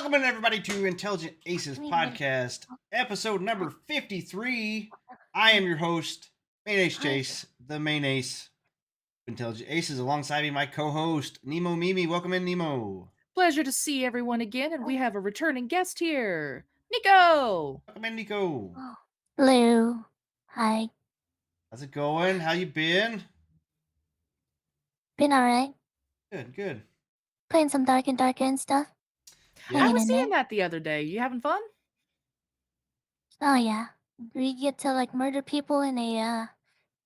Welcome in everybody to Intelligent Aces podcast, episode number 53. I am your host, MainAceChase, the main ace of Intelligent Aces. Alongside me, my co-host, Nemo Mimi. Welcome in, Nemo. Pleasure to see everyone again, and we have a returning guest here, Nico. Welcome in, Nico. Hello. Hi. How's it going? How you been? Been alright. Good. Playing some Dark and stuff. Yeah. I Hanging was in seeing there. that the other day. You having fun? Oh yeah. We get to like murder people in a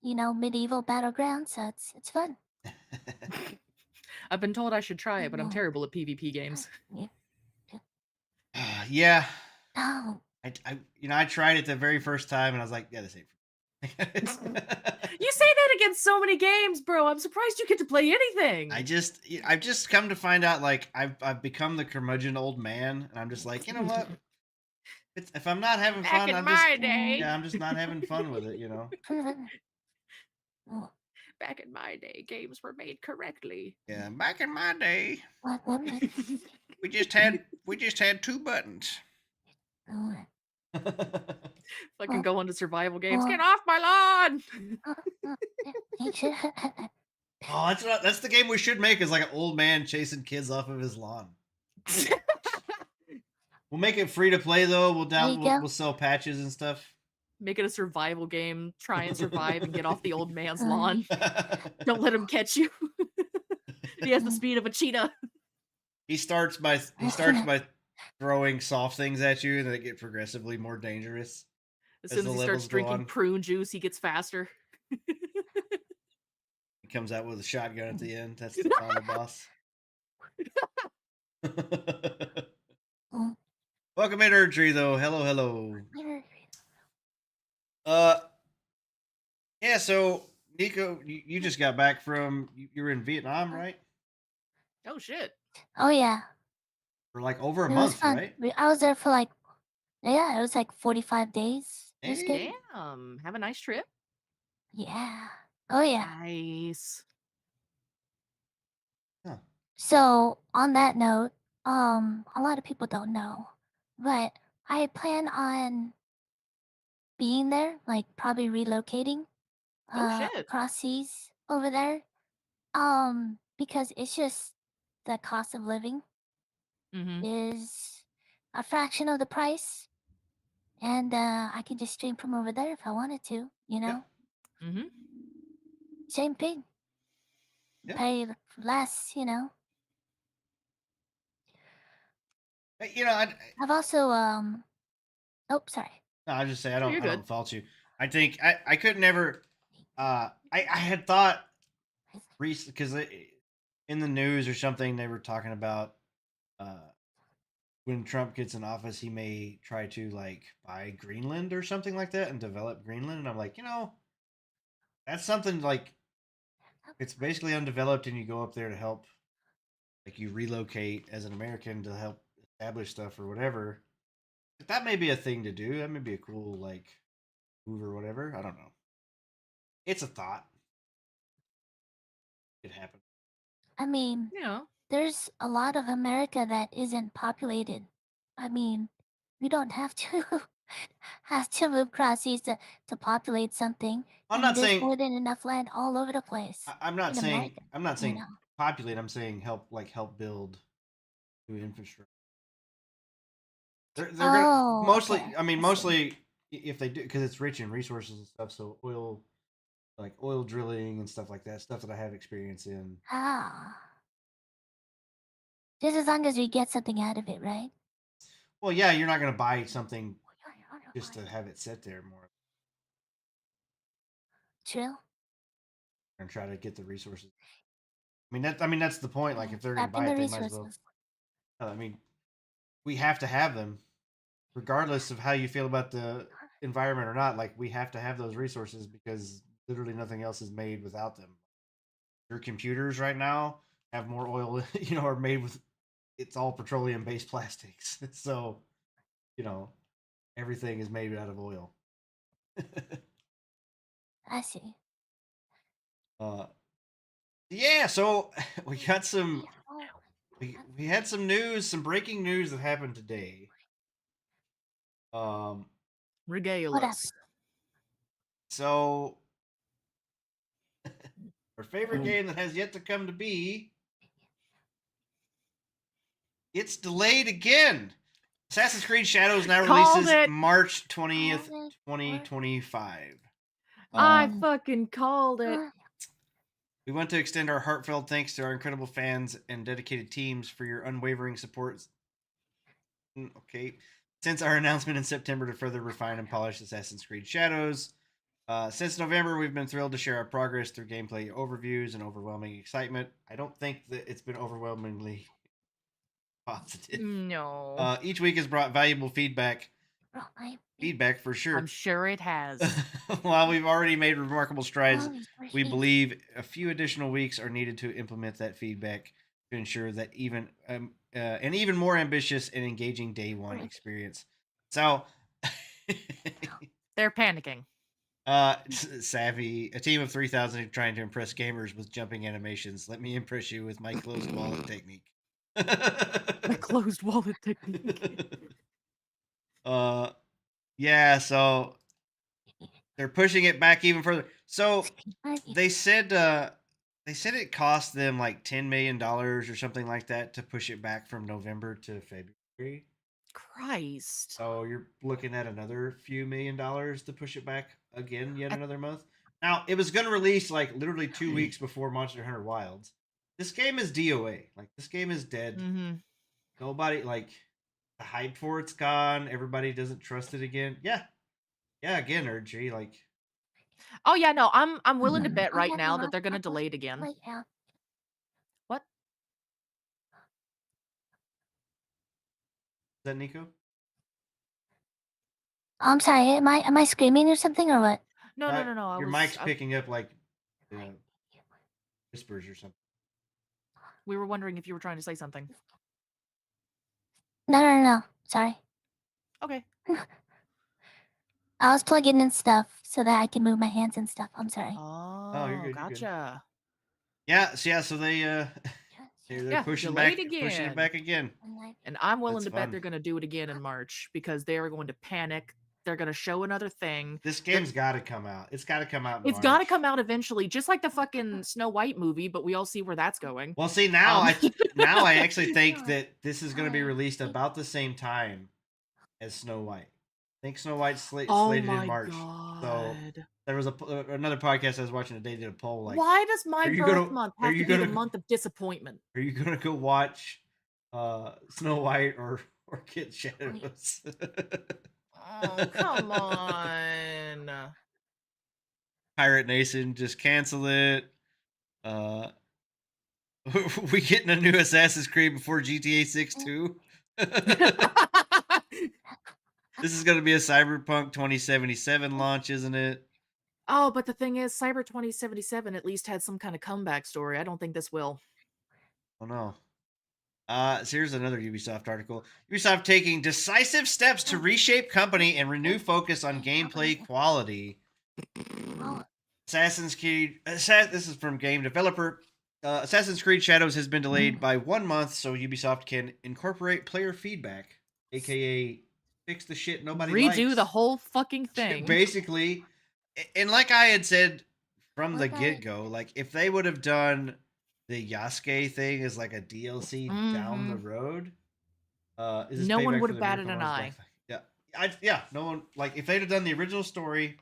medieval battleground, so it's fun. I've been told I should try it, but I'm terrible at PvP games. Yeah. Oh. I tried it the very first time, and I was like, yeah, this ain't. You say that against so many games, bro. I'm surprised you get to play anything. I've just come to find out, like, I've become the curmudgeon old man, and I'm just like, you know what? If I'm not having fun, I'm just not having fun with it, you know. Back in my day, games were made correctly. Yeah, back in my day, What? we just had two buttons. Fucking go into survival games. Get off my lawn! Oh, that's the game we should make, is like an old man chasing kids off of his lawn. We'll make it free to play though. We'll sell patches and stuff. Make it a survival game. Try and survive and get off the old man's lawn. Don't let him catch you. He has the speed of a cheetah. He starts by throwing soft things at you, and then they get progressively more dangerous. As soon as he starts drinking prune juice, he gets faster. He comes out with a shotgun at the end. That's the final boss. Welcome in, Erdtree, though. Hello. Yeah, so, Nico, you just got back from, you were in Vietnam, right? Oh, shit. Oh yeah. For like over a month, right? I was there for it was like 45 days. It was good. Damn. Have a nice trip. Yeah. Oh yeah. Nice. Huh. So on that note, a lot of people don't know, but I plan on being there, like probably relocating across seas over there. Because it's just the cost of living is a fraction of the price. And I can just stream from over there if I wanted to, you know? Yep. Same thing. Yep. Pay less, you know? I've also, oh, sorry. No, I just say I don't fault you. I think I could never, I had thought, because in the news or something, they were talking about when Trump gets in office, he may try to like buy Greenland or something like that and develop Greenland. And I'm like, that's something like, it's basically undeveloped, and you go up there to help, like you relocate as an American to help establish stuff or whatever. But that may be a thing to do. That may be a cool like move or whatever. I don't know. It's a thought. It happened. I mean, there's a lot of America that isn't populated. I mean, we don't have to move across seas to populate something. There's more than enough land all over the place. I'm not saying populate. I'm saying help build new infrastructure. They're gonna mostly. Okay. I mean, mostly if they do, because it's rich in resources and stuff. So oil drilling and stuff like that. Stuff that I have experience in. Just as long as we get something out of it, right? Well, yeah, you're not gonna buy something just to have it sit there more. True. And try to get the resources. I mean that's the point. Like if they're gonna buy it, they might as well. I mean, we have to have them, regardless of how you feel about the environment or not. Like we have to have those resources because literally nothing else is made without them. Your computers right now have more oil, are made with. It's all petroleum-based plastics, so everything is made out of oil. I see. Yeah, so we got some we had some news, some breaking news that happened today. Regale us. So our favorite game that has yet to come to be, it's delayed again. Assassin's Creed Shadows now releases March 20th, 2025. I fucking called it. We want to extend our heartfelt thanks to our incredible fans and dedicated teams for your unwavering support. Okay. Since our announcement in September to further refine and polish Assassin's Creed Shadows. Since November, we've been thrilled to share our progress through gameplay overviews and overwhelming excitement. I don't think that it's been overwhelmingly positive. No. Each week has brought valuable feedback. Feedback for sure. I'm sure it has. While we've already made remarkable strides, we believe a few additional weeks are needed to implement that feedback to ensure that an even more ambitious and engaging day one experience. So they're panicking. Savvy, a team of 3,000 trying to impress gamers with jumping animations. Let me impress you with my closed wallet technique. My closed wallet technique. Yeah, so they're pushing it back even further. So they said it cost them like $10 million or something like that to push it back from November to February. Christ. So you're looking at another few $1,000,000 to push it back again, yet another month. Now, it was going to release like literally 2 weeks before Monster Hunter Wilds. This game is DOA. Like, this game is dead. Nobody, like, the hype for it's gone. Everybody doesn't trust it again. Yeah, again, Urgy, like. Oh yeah, no, I'm willing to bet right now that they're gonna delay it again. What? Is that Nico? I'm sorry. Am I screaming or something or what? No. Your mic's picking up like whispers or something. We were wondering if you were trying to say something. No. Sorry. Okay. I was plugging in stuff so that I can move my hands and stuff. I'm sorry. Oh, you're good. Gotcha. Yeah, so they're pushing it back again. And I'm willing to bet they're going to do it again in March because they're going to panic. They're going to show another thing. This game's got to come out. It's got to come out. It's got to come out eventually, just like the fucking Snow White movie. But we all see where that's going. Well, see now, I actually think that this is going to be released about the same time as Snow White. I think Snow White's slated in March. God. So there was another podcast I was watching today did a poll like, why does my birth month have to be the month of disappointment? Are you gonna go watch Snow White or Kid Shadows? Oh, come on. Pirate Nation, just cancel it. We getting a new Assassin's Creed before GTA 6 too? This is going to be a Cyberpunk 2077 launch, isn't it? Oh, but the thing is, Cyber 2077 at least had some kind of comeback story. I don't think this will. Oh, no. So here's another Ubisoft article. Ubisoft taking decisive steps to reshape company and renew focus on gameplay quality. Assassin's Creed... this is from Game Developer. Assassin's Creed Shadows has been delayed by 1 month so Ubisoft can incorporate player feedback, a.k.a. fix the shit nobody likes. Redo the whole fucking thing. Basically. And like I had said from the get-go, like if they would have done the Yasuke thing as like a DLC down the road, no one would have batted an eye. Yeah, no one, like if they'd have done the original story,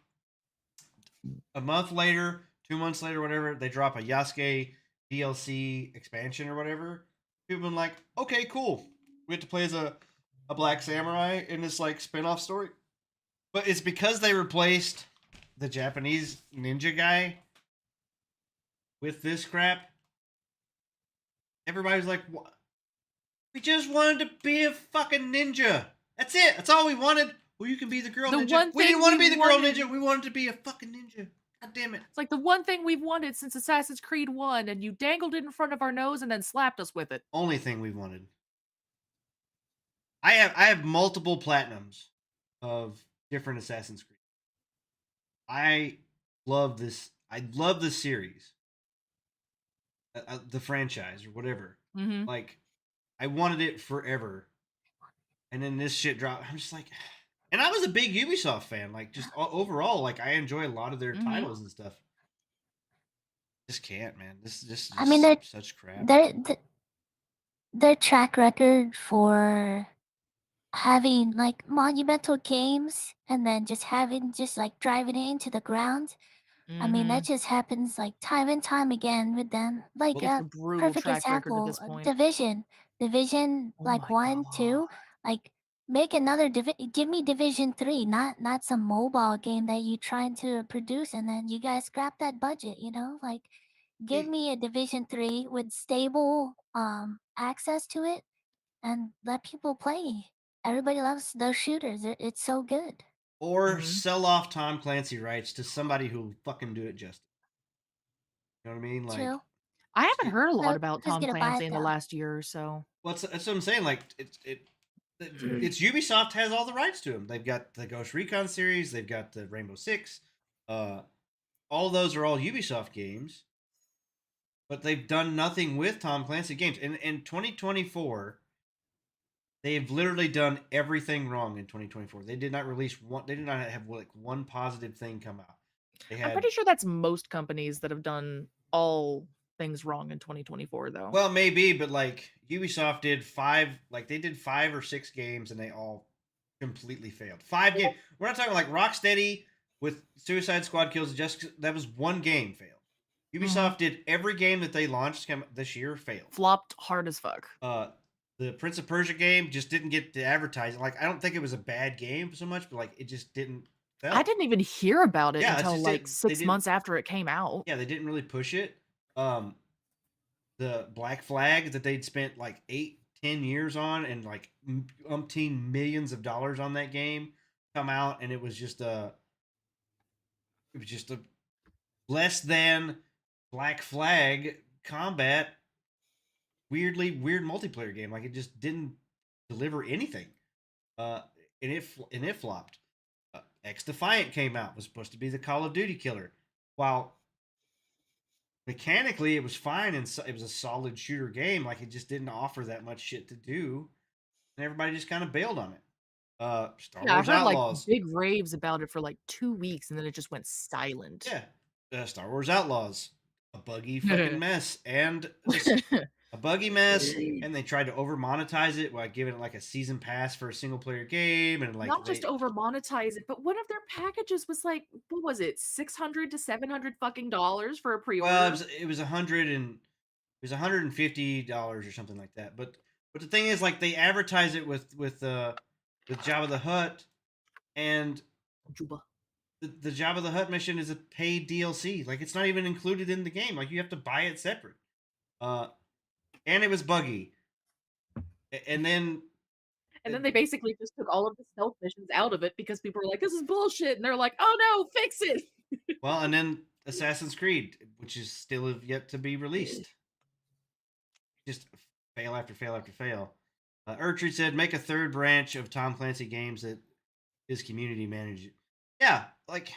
a month later, 2 months later, whatever, they drop a Yasuke DLC expansion or whatever, people have been like, okay, cool. We have to play as a black samurai in this like spin-off story. But it's because they replaced the Japanese ninja guy with this crap. Everybody's like, what? We just wanted to be a fucking ninja. That's it. That's all we wanted. Well, you can be the girl ninja. We didn't want to be the girl ninja. We wanted to be a fucking ninja. God damn it. It's like the one thing we've wanted since Assassin's Creed 1, and you dangled it in front of our nose and then slapped us with it. Only thing we wanted. I have multiple platinums of different Assassin's Creed. I love this. I love the series, the franchise or whatever. Like I wanted it forever, and then this shit dropped. I'm just like, and I was a big Ubisoft fan. Like, just overall, like I enjoy a lot of their Mhm. titles and stuff. Just can't, man. This I mean, just such crap. their track record for having like monumental games and then just having just like driving it into the ground. I mean, that Mhm. just happens like time and time again with them. Like It's a a brutal perfect track record at example, this point. Division Oh like my 1, god. 2, like make another give me Division 3, not some mobile game that you trying to produce and then you guys scrap that budget, you know? Like give Hey, me a Division 3 with stable access to it and let people play. Everybody loves those shooters. It's so good. or Mhm. sell off Tom Clancy rights to somebody who'll fucking do it justice. You know what I mean? Like, True. I just haven't heard a lot So about who's Tom gonna buy Clancy it in the though? last year or so. well, that's what I'm saying. Like, it's Ubisoft has all the rights to them. They've got the Ghost Recon series. They've got the Rainbow Six. Uh, all those are all Ubisoft games, but they've done nothing with Tom Clancy games. In 2024, they've literally done everything wrong in 2024. They did not release one. They did not have like one positive thing come out. They I'm had pretty sure that's most companies that have done all things wrong in 2024 though. well, maybe, but like Ubisoft did five. Like they did 5 or 6 games, and they all completely failed. 5 games. We're not talking like Rocksteady with Suicide Squad kills. Just that was one game failed. Mhm. Ubisoft did every game that they launched this year failed. Flopped hard as fuck. Uh, the Prince of Persia game just didn't get the advertising. Like I don't think it was a bad game so much, but like it just didn't I sell. didn't even hear about it Yeah, it's until just like it. They 6 didn't. months after it came out. Yeah, they didn't really push it. Um, the Black Flag that they'd spent like 8, 10 years on and like umpteen millions of dollars on that game come out, and it was just a less than Black Flag combat weird multiplayer game. Like it just didn't deliver anything. Uh, and it flopped. X Defiant came out, was supposed to be the Call of Duty killer, while mechanically it was fine and it was a solid shooter game. Like it just didn't offer that much shit to do, and everybody just kind of bailed on it. Star Yeah, I Wars heard like Outlaws, big raves about it for like 2 weeks and then it just went silent. yeah, Star Wars Outlaws, a buggy fucking mess, and this a buggy mess, and they tried to over monetize it by giving it like a season pass for a single player game, and like Not just over monetize it, but one of their packages was like, what was it, 600 to 700 fucking dollars for a well, pre-order? it was $150 or something like that. But the thing is, like they advertise it with Jabba the Hutt, and Juba. the Jabba the Hutt mission is a paid DLC. Like it's not even included in the game. Like you have to buy it separate. Uh, and it was buggy. And then And then they basically just took all of the stealth missions out of it because people were like, "This is bullshit," and they're like, "Oh no, fix it!" well, and then Assassin's Creed, which is still yet to be released, just fail after fail after fail. Urtrude said, "Make a third branch of Tom Clancy games that his community manages." Yeah, like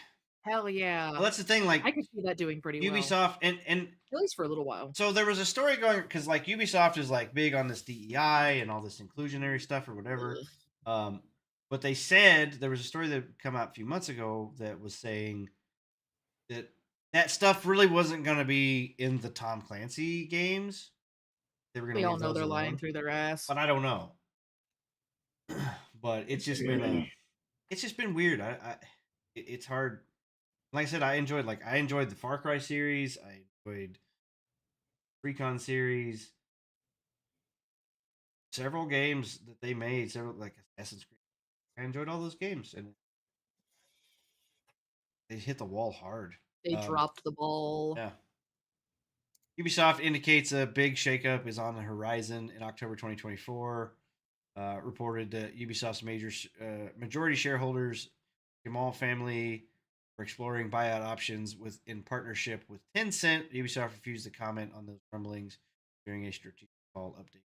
Hell yeah, well, that's the thing. Like I could see that doing pretty well, Ubisoft and at least for a little while. so there was a story going because like Ubisoft is like big on this DEI and all this inclusionary stuff or whatever. Ugh. Um, but they said there was a story that come out a few months ago that was saying that that stuff really wasn't going to be in the Tom Clancy games. They were going We to all leave know those they're lying alone, through their ass. but I don't know. But it's just been weird. It's hard. Like I said, I enjoyed the Far Cry series. I enjoyed Recon series. Several games that they made, several like Assassin's Creed. I enjoyed all those games, and they hit the wall hard. They dropped the ball. Yeah. Ubisoft indicates a big shakeup is on the horizon in October 2024. Reported that Ubisoft's majority shareholders, Jamal family, are exploring buyout options in partnership with Tencent. Ubisoft refused to comment on those rumblings during a strategic call update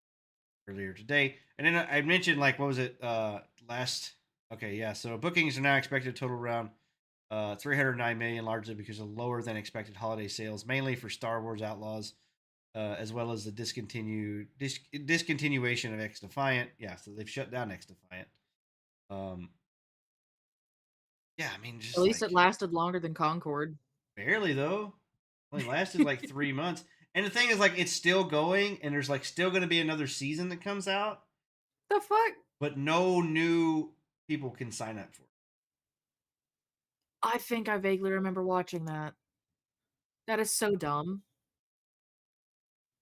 earlier today. And then I mentioned like what was it last? Okay, yeah. So bookings are now expected to total around 309 million, largely because of lower than expected holiday sales, mainly for Star Wars Outlaws. as well as the discontinuation of X Defiant. Yeah, so they've shut down X Defiant. Yeah, I mean, just At least like it lasted longer than Concord. barely though. Only lasted like 3 months. And the thing is, like, it's still going, and there's like still going to be another season that comes out. The fuck? But no new people can sign up for it. I think I vaguely remember watching that. That is so dumb.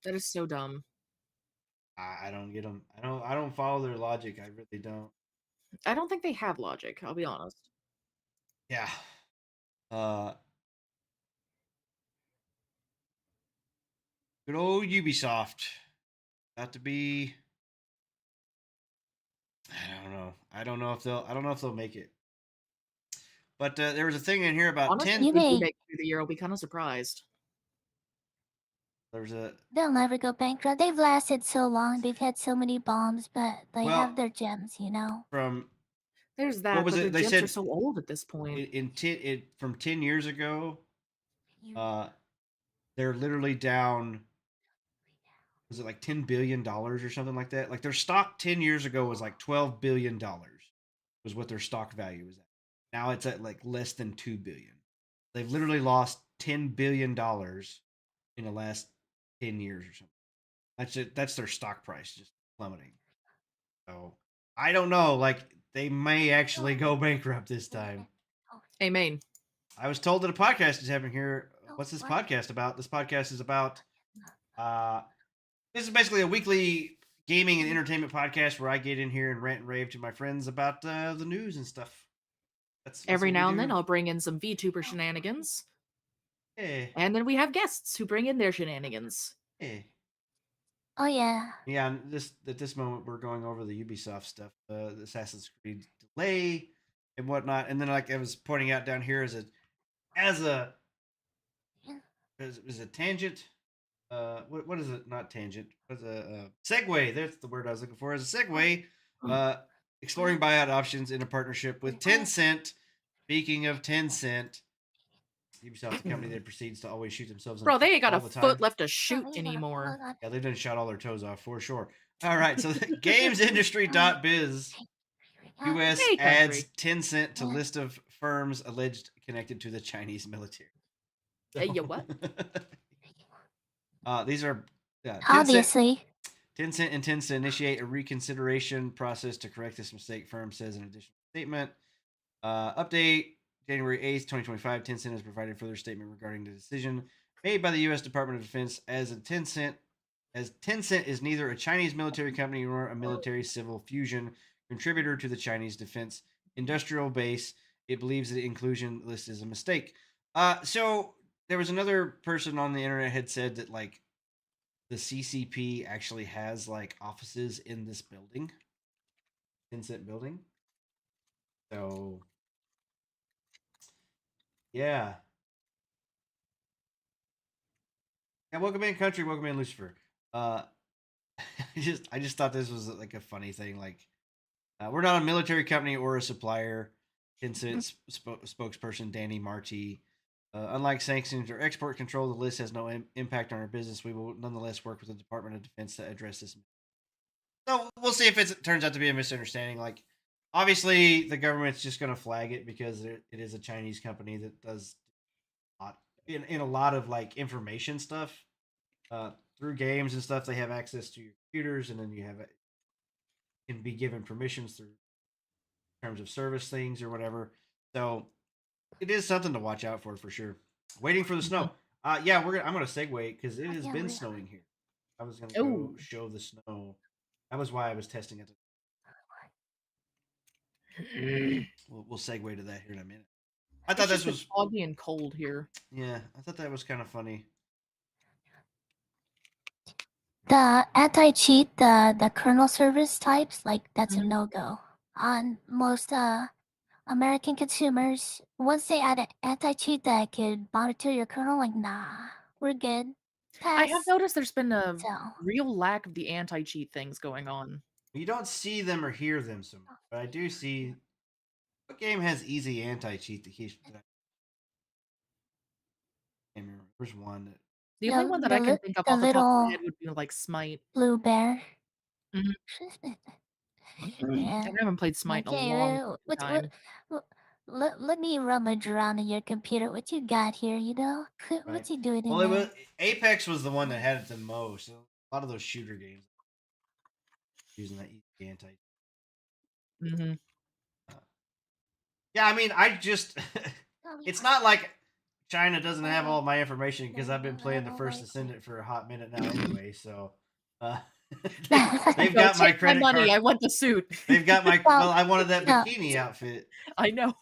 That is so dumb. I don't get them. I don't follow their logic. I really don't. I don't think they have logic, I'll be honest. Yeah. Uh. Good old Ubisoft. Got to be. I don't know. I don't know if they'll make it. But there was a thing in here about Honestly, 10. You if they do may make it through the year, I'll be kind of surprised. There's a they'll never go bankrupt. They've lasted so long. They've had so many bombs, but they have well their gems, you know. from There's what that, was but their it? They gems are said so old at this point. from 10 years ago. You They're literally down. Was it like $10 billion or something like that? Like their stock 10 years ago was like $12 billion, was what their stock value was at. Now it's at like less than $2 billion. They've literally lost $10 billion in the last 10 years or something. That's it. That's their stock price just plummeting. So I don't know. Like they may actually go bankrupt this time. Amen. I was told that a podcast is happening here. What's this podcast about? This podcast is about. This is basically a weekly gaming and entertainment podcast where I get in here and rant and rave to my friends about the news and stuff. That's Every what we now and do. then I'll bring in some VTuber shenanigans. Hey, And then we have guests who bring in their shenanigans. hey. Oh yeah. Yeah, and at this moment we're going over the Ubisoft stuff, the Assassin's Creed delay and whatnot, and then like I was pointing out down here as a tangent. What is it? Not tangent. What's a segue? That's the word I was looking for. As a segue, exploring buyout options in a partnership with Tencent. Speaking of Tencent, Ubisoft's a company that proceeds to always shoot themselves in Bro, the they foot ain't got all a the foot time. left to shoot anymore. Yeah, they've done shot all their toes off for sure. All right, so gamesindustry.biz US Hey, adds country. Tencent to list of firms alleged connected to the Chinese military. You what? These are Obviously. Tencent intends to initiate a reconsideration process to correct this mistake, firm says in an additional statement. Update January 8th, 2025. Tencent has provided further statement regarding the decision made by the U.S. Department of Defense as Tencent is neither a Chinese military company nor a military civil fusion contributor to the Chinese defense industrial base. It believes the inclusion list is a mistake. So there was another person on the internet had said that like the CCP actually has like offices in this building, Tencent building. So yeah. Yeah, welcome in country, welcome in Lucifer. I just thought this was like a funny thing. Like we're not a military company or a supplier. Tencent spokesperson Danny Marty. Unlike sanctions or export control, the list has no impact on our business. We will nonetheless work with the Department of Defense to address this. So we'll see if it turns out to be a misunderstanding. Like, obviously, the government's just going to flag it because it is a Chinese company that does a lot in a lot of like information stuff through games and stuff. They have access to your computers, and then you have it can be given permissions through terms of service things or whatever. So it is something to watch out for sure. Waiting for the snow. Yeah, I'm gonna segue because it has been snowing here. I was gonna go show the snow. That was why I was testing it. We'll segue to that here in a minute. I thought this was foggy and cold here. Yeah, I thought that was kind of funny. The anti-cheat, the kernel service types, like that's a no-go on most American consumers. Once they add an anti-cheat that could monitor your kernel, like nah, we're good. I have Pass. noticed there's been a So real lack of the anti-cheat things going on. You don't see them or hear them so much, but I do see what game has easy anti-cheat that keeps. I can't remember. There's one that The only one that I can think of the off the top of my little head would be, like, Smite. blue bear. Mhm. Yeah. I haven't played Smite in a Okay, long what time. let me rummage around in your computer. What you got here, you know? Right. What's he doing in Well, it was there? Apex was the one that had it the most. So a lot of those shooter games using that easy anti. Mhm. Uh, yeah, I mean, I just it's not like China doesn't have all my information because I've been playing the First Ascendant for a hot minute now anyway. So uh, they've Go got my take my credit money, card. I want the suit. They've got my So, well. I wanted that so, bikini outfit. I know.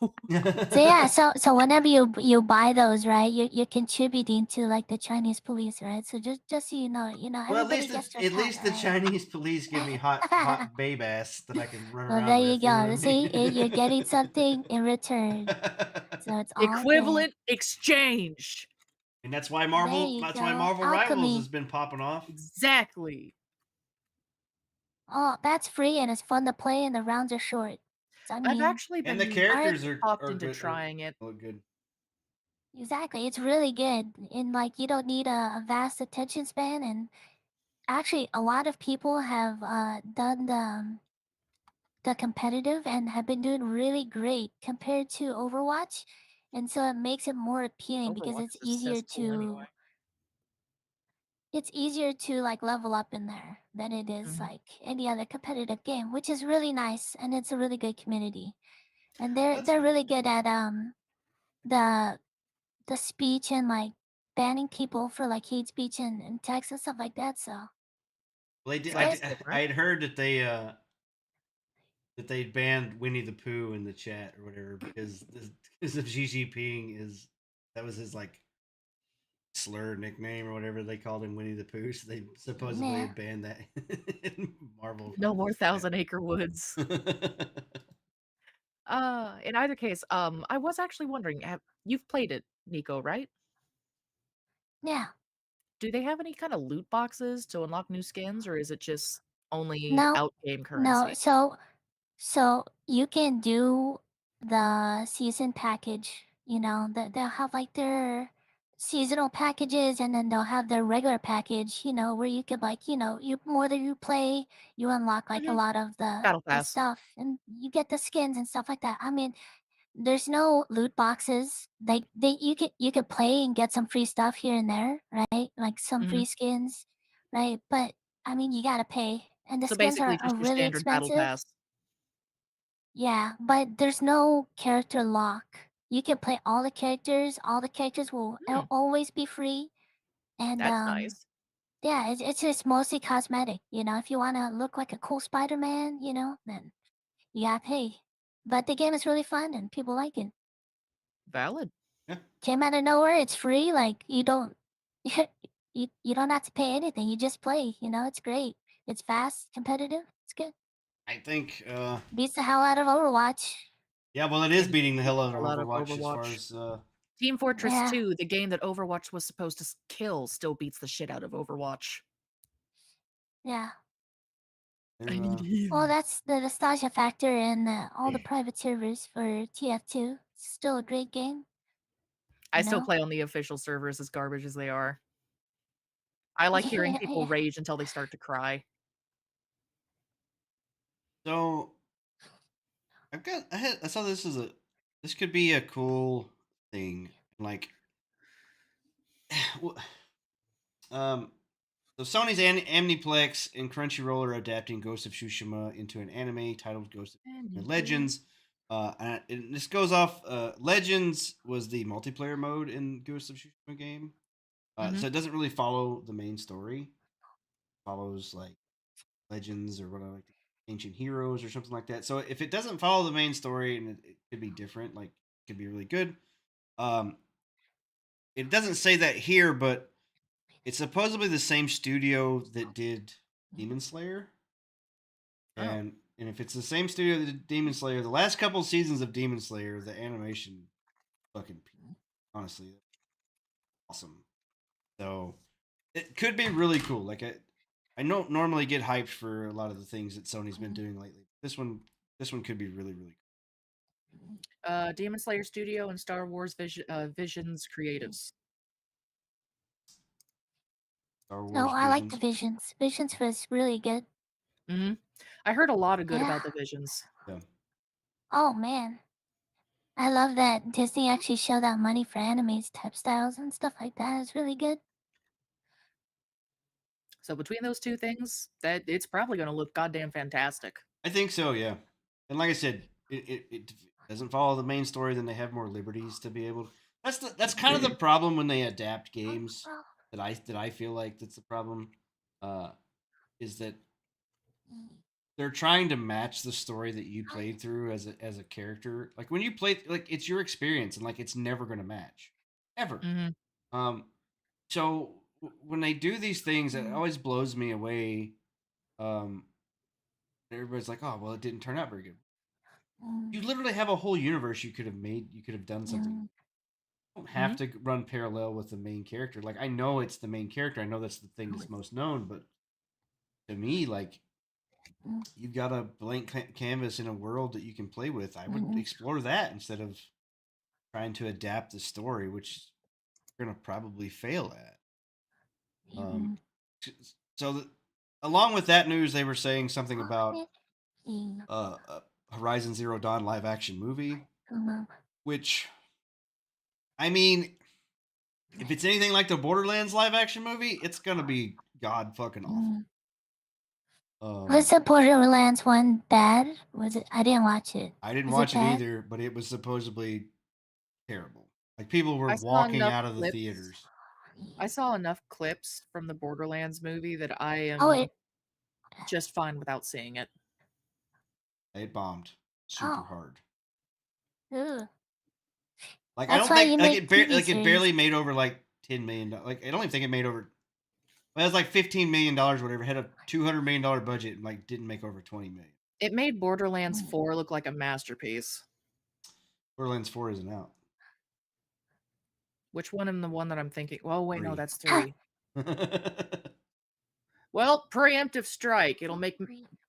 so yeah, so whenever you buy those, right, you're contributing to like the Chinese police, right? So just so you know, Well, everybody gets their at cut, least the right? Chinese police give me hot babe ass that I can run Well, there around you with. You know what go. I See, mean? you're getting something in return, so it's all good. Equivalent exchange. And that's why There you go. Marvel Rivals has Alchemy. been popping off. Exactly. Oh, that's free and it's fun to play, and the rounds are short. So, I I've mean, actually And the been aren't characters popped are into good, trying it. look good. exactly. It's really good, and like you don't need a vast attention span. And actually, a lot of people have done the competitive and have been doing really great compared to Overwatch, and so it makes it more appealing because Overwatch is a cesspool anyway. it's easier to like level up in there than it is Mhm. like any other competitive game, which is really nice, and it's a really good community. And That's they're nice. really good at the the speech and like banning people for like hate speech and text and stuff like that. So Well, it's That's good. I different. had heard that they banned Winnie the Pooh in the chat or whatever because of Xi Jinping is that was his like slur nickname or whatever they called him, Winnie the Pooh. So they supposedly Yeah. had banned that in Marvel. No more Thousand Acre Woods. In either case, I was actually wondering, you've played it, Nico, right? Yeah. Do they have any kind of loot boxes to unlock new skins, or is it just only No. out-game No. currency? So you can do the season package. You know, they'll have like their seasonal packages, and then they'll have their regular package. You know, where you could like, you more that you play, you unlock like a Mhm. lot of Battle the Pass. stuff, and you get the skins and stuff like that. I mean, there's no loot boxes. Like you could play and get some free stuff here and there, right? Like some Mhm. free skins, right? But I mean, you gotta pay, and the So skins basically are just your really standard Battle expensive. Pass. Yeah, but there's no character lock. You can play all the characters. All the characters will Hmm, always be free, and that's nice. yeah, it's just mostly cosmetic. You know, if you want to look like a cool Spider-Man, then you gotta pay. But the game is really fun, and people like it. Valid. Yeah, Came out of nowhere. It's free. Like you don't, you don't have to pay anything. You just play. You know, it's great. It's fast, competitive. It's good. I think. Beats the hell out of Overwatch. Yeah, well, it is It beating the beats hell the out of hell out of Overwatch as far Overwatch. as Team Fortress Yeah, 2, the game that Overwatch was supposed to kill, still beats the shit out of Overwatch. yeah. I need Well, him. that's the nostalgia factor in all the private servers for TF2. Still a great game, I you still know? play on the official servers as garbage as they are. I like hearing people Yeah. rage until they start to cry. so I saw this could be a cool thing. Like um so Sony's Amniplex and Crunchyroll are adapting Ghost of Tsushima into an anime titled Ghost of Tsushima Legends. And this goes off. Legends was the multiplayer mode in Ghost of Tsushima game, Mhm. so it doesn't really follow the main story. It follows like legends or what I like to ancient heroes or something like that. So if it doesn't follow the main story and it could be different, like it could be really good. Um, it doesn't say that here, but it's supposedly the same studio that did Demon Slayer. Oh, And if it's the same studio that did Demon Slayer, the last couple seasons of Demon Slayer, the animation fucking honestly awesome. So it could be really cool. Like I don't normally get hyped for a lot of the things that Sony's been doing lately. This one could be really really Demon Slayer Studio and Star Wars Visions Creatives. Star Wars No, I like the Visions. Visions. Visions was really good. Mm-hmm. I heard a lot of good Yeah. about the Visions. Yeah. Oh man, I love that Disney actually shelled out money for animes, type styles, and stuff like that. It's really good. So between those two things, that it's probably going to look goddamn fantastic. I think so, yeah. And like I said, it doesn't follow the main story, then they have more liberties to be able to. That's kind of the problem when they adapt games that I feel like that's the problem. Is that they're trying to match the story that you played through as a character. Like when you play, like it's your experience, and like it's never going to match, ever. Mm-hmm. So when they do these things, it always blows me away. Everybody's like, "Oh, well, it didn't turn out very good." You literally have a whole universe you could have made. You could have done something. You don't have to run parallel with the main character. Like I know it's the main character. I know that's the thing that's most known, but to me, like you've got a blank canvas in a world that you can play with. I would explore that instead of trying to adapt the story, which you're gonna probably fail at. So along with that news, they were saying something about Horizon Zero Dawn live action movie, which I mean, if it's anything like the Borderlands live action movie, it's gonna be god fucking awful. Was the Borderlands one bad? Was it? I didn't watch it. I didn't watch it either, but it was supposedly terrible. Like people were walking out of the theaters. I saw enough clips from the Borderlands movie that I am just fine without seeing it. It bombed super hard. Ugh. Like I don't think it barely made over like $10 million. Like I don't even think it made over. Well, it was like $15 million, whatever. Had a $200 million budget, and like didn't make over 20 million. It made Borderlands 4 look like a masterpiece. Borderlands 4 isn't out. Which one? And the one that I'm thinking? Well, wait, 3. No, that's 3. Well, preemptive strike. It'll make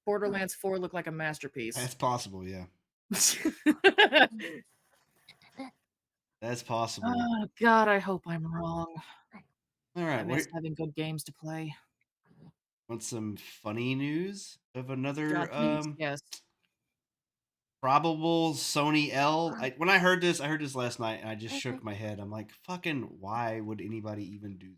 Borderlands 4 look like a masterpiece. That's possible, yeah. That's possible. Oh God, I hope I'm wrong. All right, I miss having good games to play. Want some funny news of another please, yes. probable Sony L? When I heard this last night, and I just shook my head. I'm like, fucking, why would anybody even do this?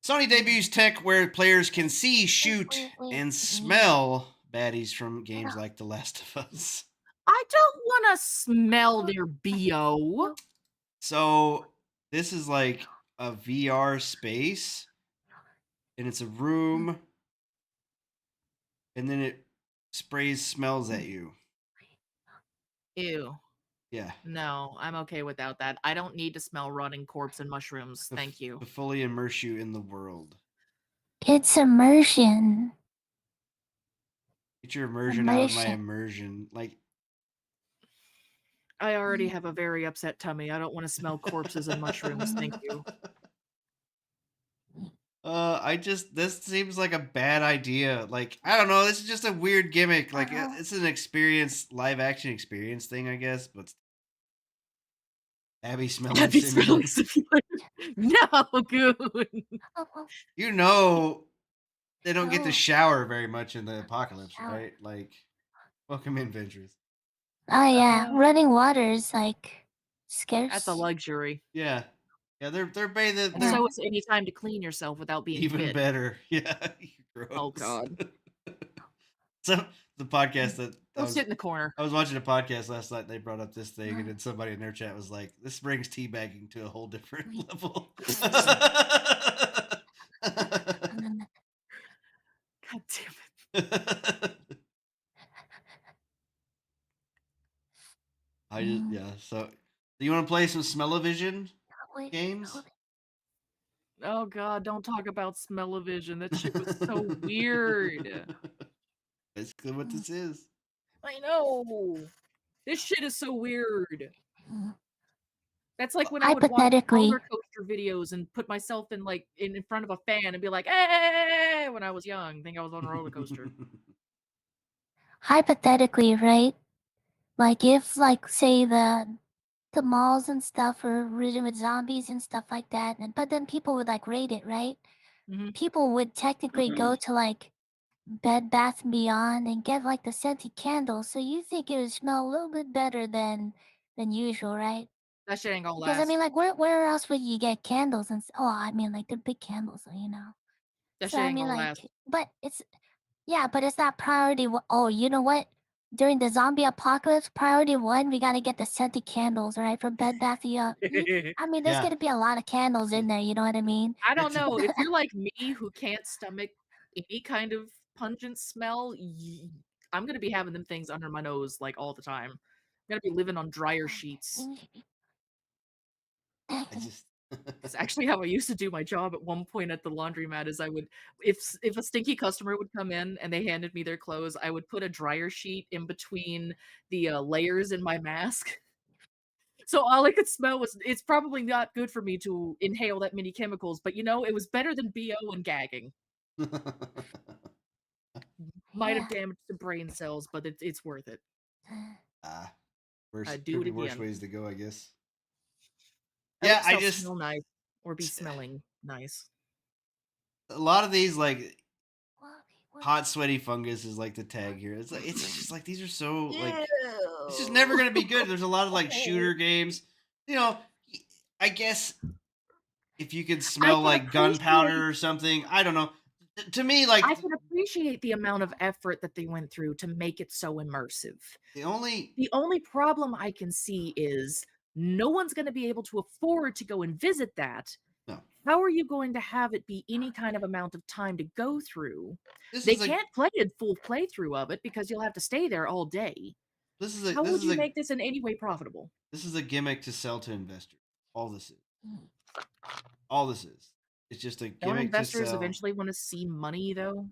Sony debuts tech where players can see, shoot, and smell baddies from games like The Last of Us. I don't want to smell their BO. So this is like a VR space, and it's a room, and then it sprays smells at you. Ew. Yeah. No, I'm okay without that. I don't need to smell rotting corpse and mushrooms. Thank you. To fully immerse you in the world. It's immersion. Get your immersion out of my immersion. Like, I already have a very upset tummy. I don't want to smell corpses and mushrooms. Thank you. This seems like a bad idea. Like, I don't know. This is just a weird gimmick. Like, it's an live action experience thing, I guess. But Abby smelling simulator. No, good. You know, they don't get to shower very much in the apocalypse, right? Like, welcome in, Ventress. Oh yeah, running water is like scarce. That's a luxury. Yeah. Yeah, they're bathing. So it's any time to clean yourself without being even fit. Better. Yeah. Gross. Oh God. So the podcast that Go sit in the corner. I was watching a podcast last night. They brought up this thing, and then somebody in their chat was like, "This brings teabagging to a whole different level." God damn it. So do you want to play some Smell-O-Vision games? Oh God, don't talk about Smell-O-Vision. That shit was so weird. Basically what this is. I know. This shit is so weird. That's like when I would watch roller coaster videos and put myself in front of a fan and be like, "Hey!" when I was young, think I was on a roller coaster. Hypothetically, right? Like if, say the the malls and stuff were ridden with zombies and stuff like that, but then people would like raid it, right? People would technically go to like Bed Bath and Beyond and get like the scented candles, so you think it would smell a little bit better than usual, right? That shit ain't gonna Because I last. mean, like, where else would you get candles? I mean, like the big candles, you know. That So shit I ain't mean, gonna like, last. but it's not priority. Oh, you know what? During the zombie apocalypse, priority one, we gotta get the scented candles, right, from Bed Bath and Beyond. I mean, there's Yeah. gonna be a lot of candles in there. You know what I mean? I don't know. If you're like me who can't stomach any kind of pungent smell, I'm gonna be having them things under my nose like all the time. I'm gonna be living on dryer sheets. I just. It's actually how I used to do my job at one point at the laundromat. Is I would, if a stinky customer would come in and they handed me their clothes, I would put a dryer sheet in between the layers in my mask. So all I could smell was, it's probably not good for me to inhale that many chemicals, but you know, it was better than BO and gagging. Might have Yeah. damaged the brain cells, but it's worth it. Worse, I'd do could it be worse again. ways to go, I guess. At Yeah, least I I'll just smell nice or be smelling nice. a lot of these like What? hot sweaty fungus is like the tag here. It's like it's just like these are so like it's just Ew. never gonna be good. There's a lot of like shooter games. You know, I guess if you could I smell can like gunpowder or something, I don't know. To me, like I can appreciate the amount of effort that they went through to make it so immersive. the only The only problem I can see is no one's going to be able to afford to go and visit that. no. How are you going to have it be any kind of amount of time to go through? This They is a can't play a full playthrough of it because you'll have to stay there all day. this is a How this would is you a make this in any way profitable? this is a gimmick to sell to investors. All this is. All this is. It's just a Don't gimmick to investors sell. eventually want to see money, though?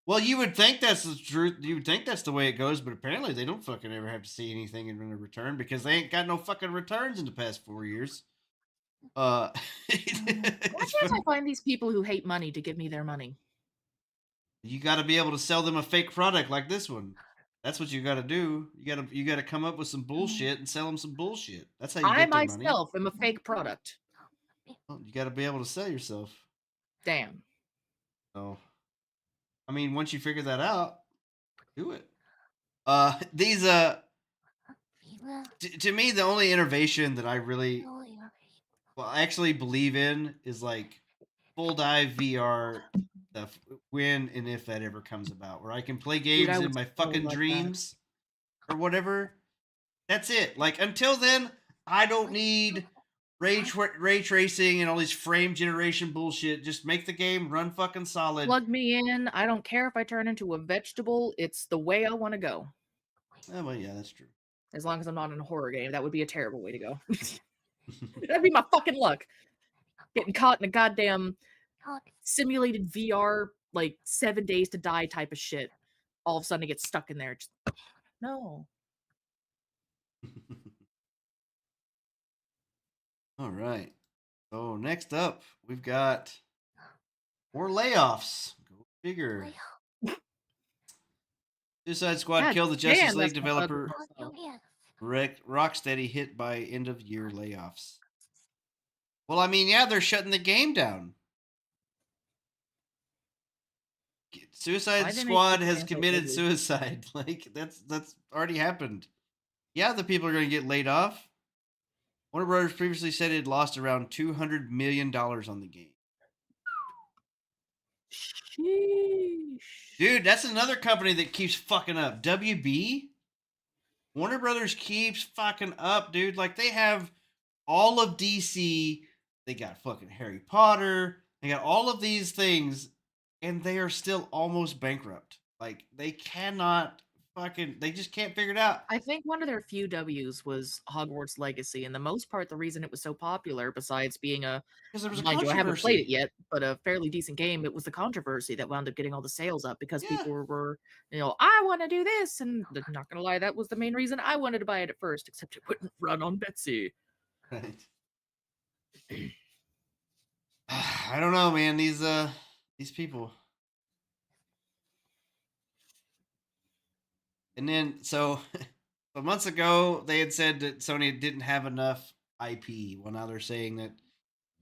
Well, you would think that's the truth. You would think that's the way it goes, but apparently they don't fucking ever have to see anything in a return because they ain't got no fucking returns in the past 4 years. Why It's can't I find these people who hate money to give me their money? you got to be able to sell them a fake product like this one. That's what you got to do. You got to come up with some bullshit and sell them some bullshit. That's how you I get their money. myself am a fake product. Well, you got to be able to sell yourself. Damn. So, I mean, once you figure that out, do it. These to me, the only innovation that I really actually believe in is like full dive VR stuff when and if that ever comes about, where I can play Dude, games I in would my so fucking like that. dreams or whatever. That's it. Like until then, I don't need ray tracing and all these frame generation bullshit. Just make the game run fucking solid. Plug me in. I don't care if I turn into a vegetable. It's the way I want to go. Oh, well, yeah, that's true. As long as I'm not in a horror game, that would be a terrible way to go. That'd be my fucking luck. Getting caught in a goddamn simulated VR, like 7 days to die type of shit. All of a sudden, I get stuck in there. Just, no. All right. So next up, we've got more layoffs. Go figure. Suicide Squad God killed the Justice damn, League that's one ugly developer. motherfucker. Rocksteady hit by end of year layoffs. Well, I mean, yeah, they're shutting the game down. Suicide Why'd they make Squad has Superman so committed ugly? suicide. Like that's already happened. Yeah, the people are going to get laid off. Warner Brothers previously said it lost around $200 million on the game. Sheesh. Dude, that's another company that keeps fucking up. WB? Warner Brothers keeps fucking up, dude. Like they have all of DC. They got fucking Harry Potter. They got all of these things, and they are still almost bankrupt. Like they cannot fucking. They just can't figure it out. I think one of their few W's was Hogwarts Legacy, and the most part, the reason it was so popular, besides being a, Because there was a mind you, I haven't played it controversy. yet, but a fairly decent game, it was the controversy that wound up getting all the sales up because Yeah. people were, I want to do this, and not gonna lie, that was the main reason I wanted to buy it at first, except it wouldn't run on Betsy. Right. I don't know, man. These people. And then so So months ago, they had said that Sony didn't have enough IP. Well, now they're saying that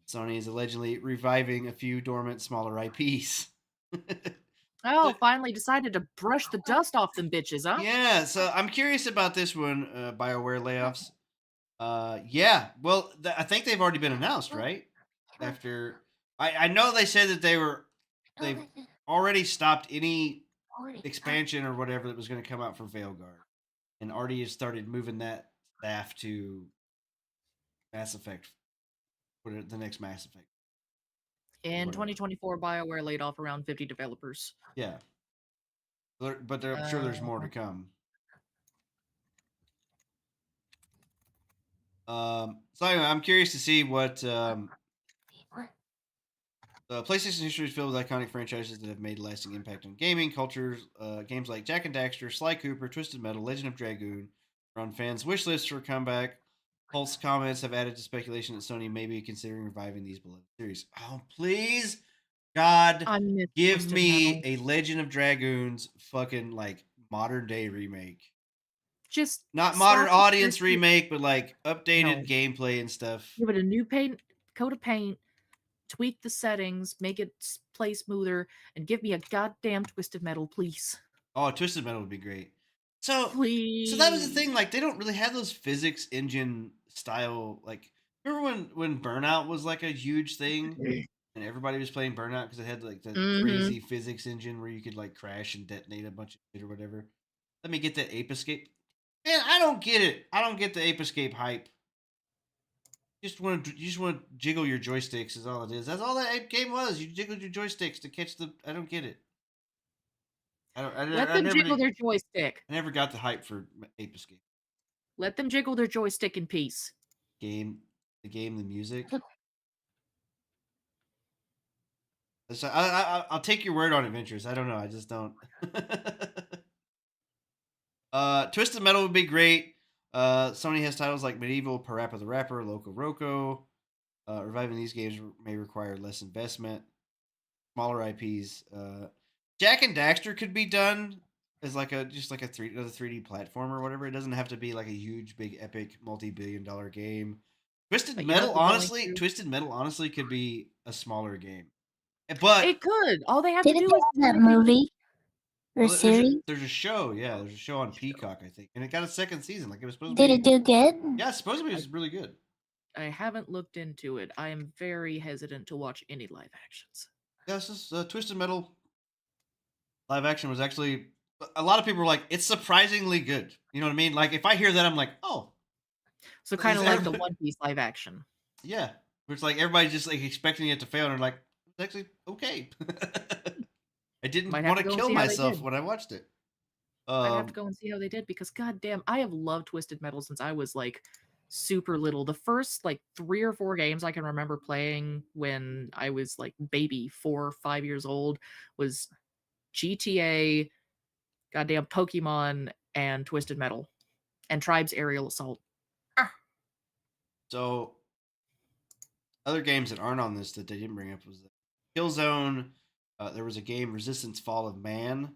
Sony is allegedly reviving a few dormant smaller IPs. Oh, finally decided to brush the dust off them bitches, huh? Yeah, so I'm curious about this one, BioWare layoffs. Yeah, well, I think they've already been announced, right? After I know they said that they've already stopped any expansion or whatever that was going to come out for Veilguard, and already has started moving that staff to Mass Effect, the next Mass Effect. In 2024, BioWare laid off around 50 developers. Yeah, but I'm sure there's more to come. So anyway, I'm curious to see what PlayStation history is filled with iconic franchises that have made a lasting impact on gaming cultures. Games like Jak and Daxter, Sly Cooper, Twisted Metal, Legend of Dragoon are on fans' wish lists for a comeback. Pulse comments have added to speculation that Sony may be considering reviving these beloved series. Oh, please, God, give me a Legend of Dragoons fucking like modern day remake. Just not modern audience remake, but like updated gameplay and stuff. Give it a new coat of paint, tweak the settings, make it play smoother, and give me a goddamn Twisted Metal, please. Oh, Twisted Metal would be great. So that was the thing. Like, they don't really have those physics engine style. Like, remember when Burnout was like a huge thing, and everybody was playing Burnout because it had like the crazy physics engine where you could like crash and detonate a bunch of shit or whatever. Let me get that Ape Escape. Man, I don't get it. I don't get the Ape Escape hype. You just want to jiggle your joysticks is all it is. That's all that Ape game was. You jiggled your joysticks to catch the. I don't get it. Let them jiggle their joystick. I never got the hype for Ape Escape. Let them jiggle their joystick in peace. The music. So I'll take your word on adventures. I don't know. I just don't. Twisted Metal would be great. Sony has titles like Medieval, Parappa the Rapper, Loco Roco. Reviving these games may require less investment. Smaller IPs. Jak and Daxter could be done as like a 3D platform or whatever. It doesn't have to be like a huge, big, epic, multi-billion-dollar game. Twisted Metal honestly could be a smaller game. But it could. All they have to do is that movie or series. There's a show, yeah. There's a show on Peacock, I think, and it got a second season. Like, it was supposed to. Did it do good? Yeah, supposedly it was really good. I haven't looked into it. I am very hesitant to watch any live actions. Yeah, this is Twisted Metal live action was actually, a lot of people were like, it's surprisingly good. You know what I mean? Like, if I hear that, I'm like, oh. So kind of like the One Piece live action. Yeah, where it's like everybody's just like expecting it to fail, and they're like, it's actually okay. I didn't want to kill myself when I watched it. I'd have to go and see how they did, because goddamn, I have loved Twisted Metal since I was like super little. The first like 3 or 4 games I can remember playing when I was like baby, 4 or 5 years old, was GTA, goddamn Pokemon, and Twisted Metal, and Tribes Aerial Assault. So, other games that aren't on this that they didn't bring up was Killzone. There was a game, Resistance: Fall of Man,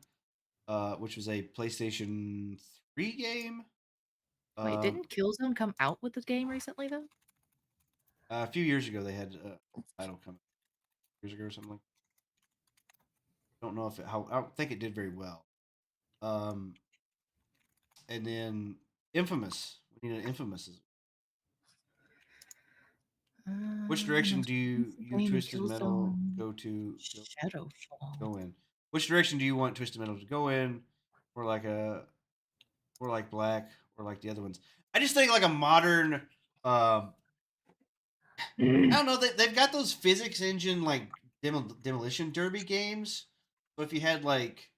which was a PlayStation 3 game. Wait, didn't Killzone come out with this game recently, though? A few years ago, they had a title come years ago or something like that. I don't know I don't think it did very well. And then Infamous. We need an Infamous. Which direction do you Twisted Metal go in? Which direction do you want Twisted Metal to go in? Or like Black, or like the other ones? I just think like a modern I don't know, they've got those physics engine like demolition derby games. So if you had like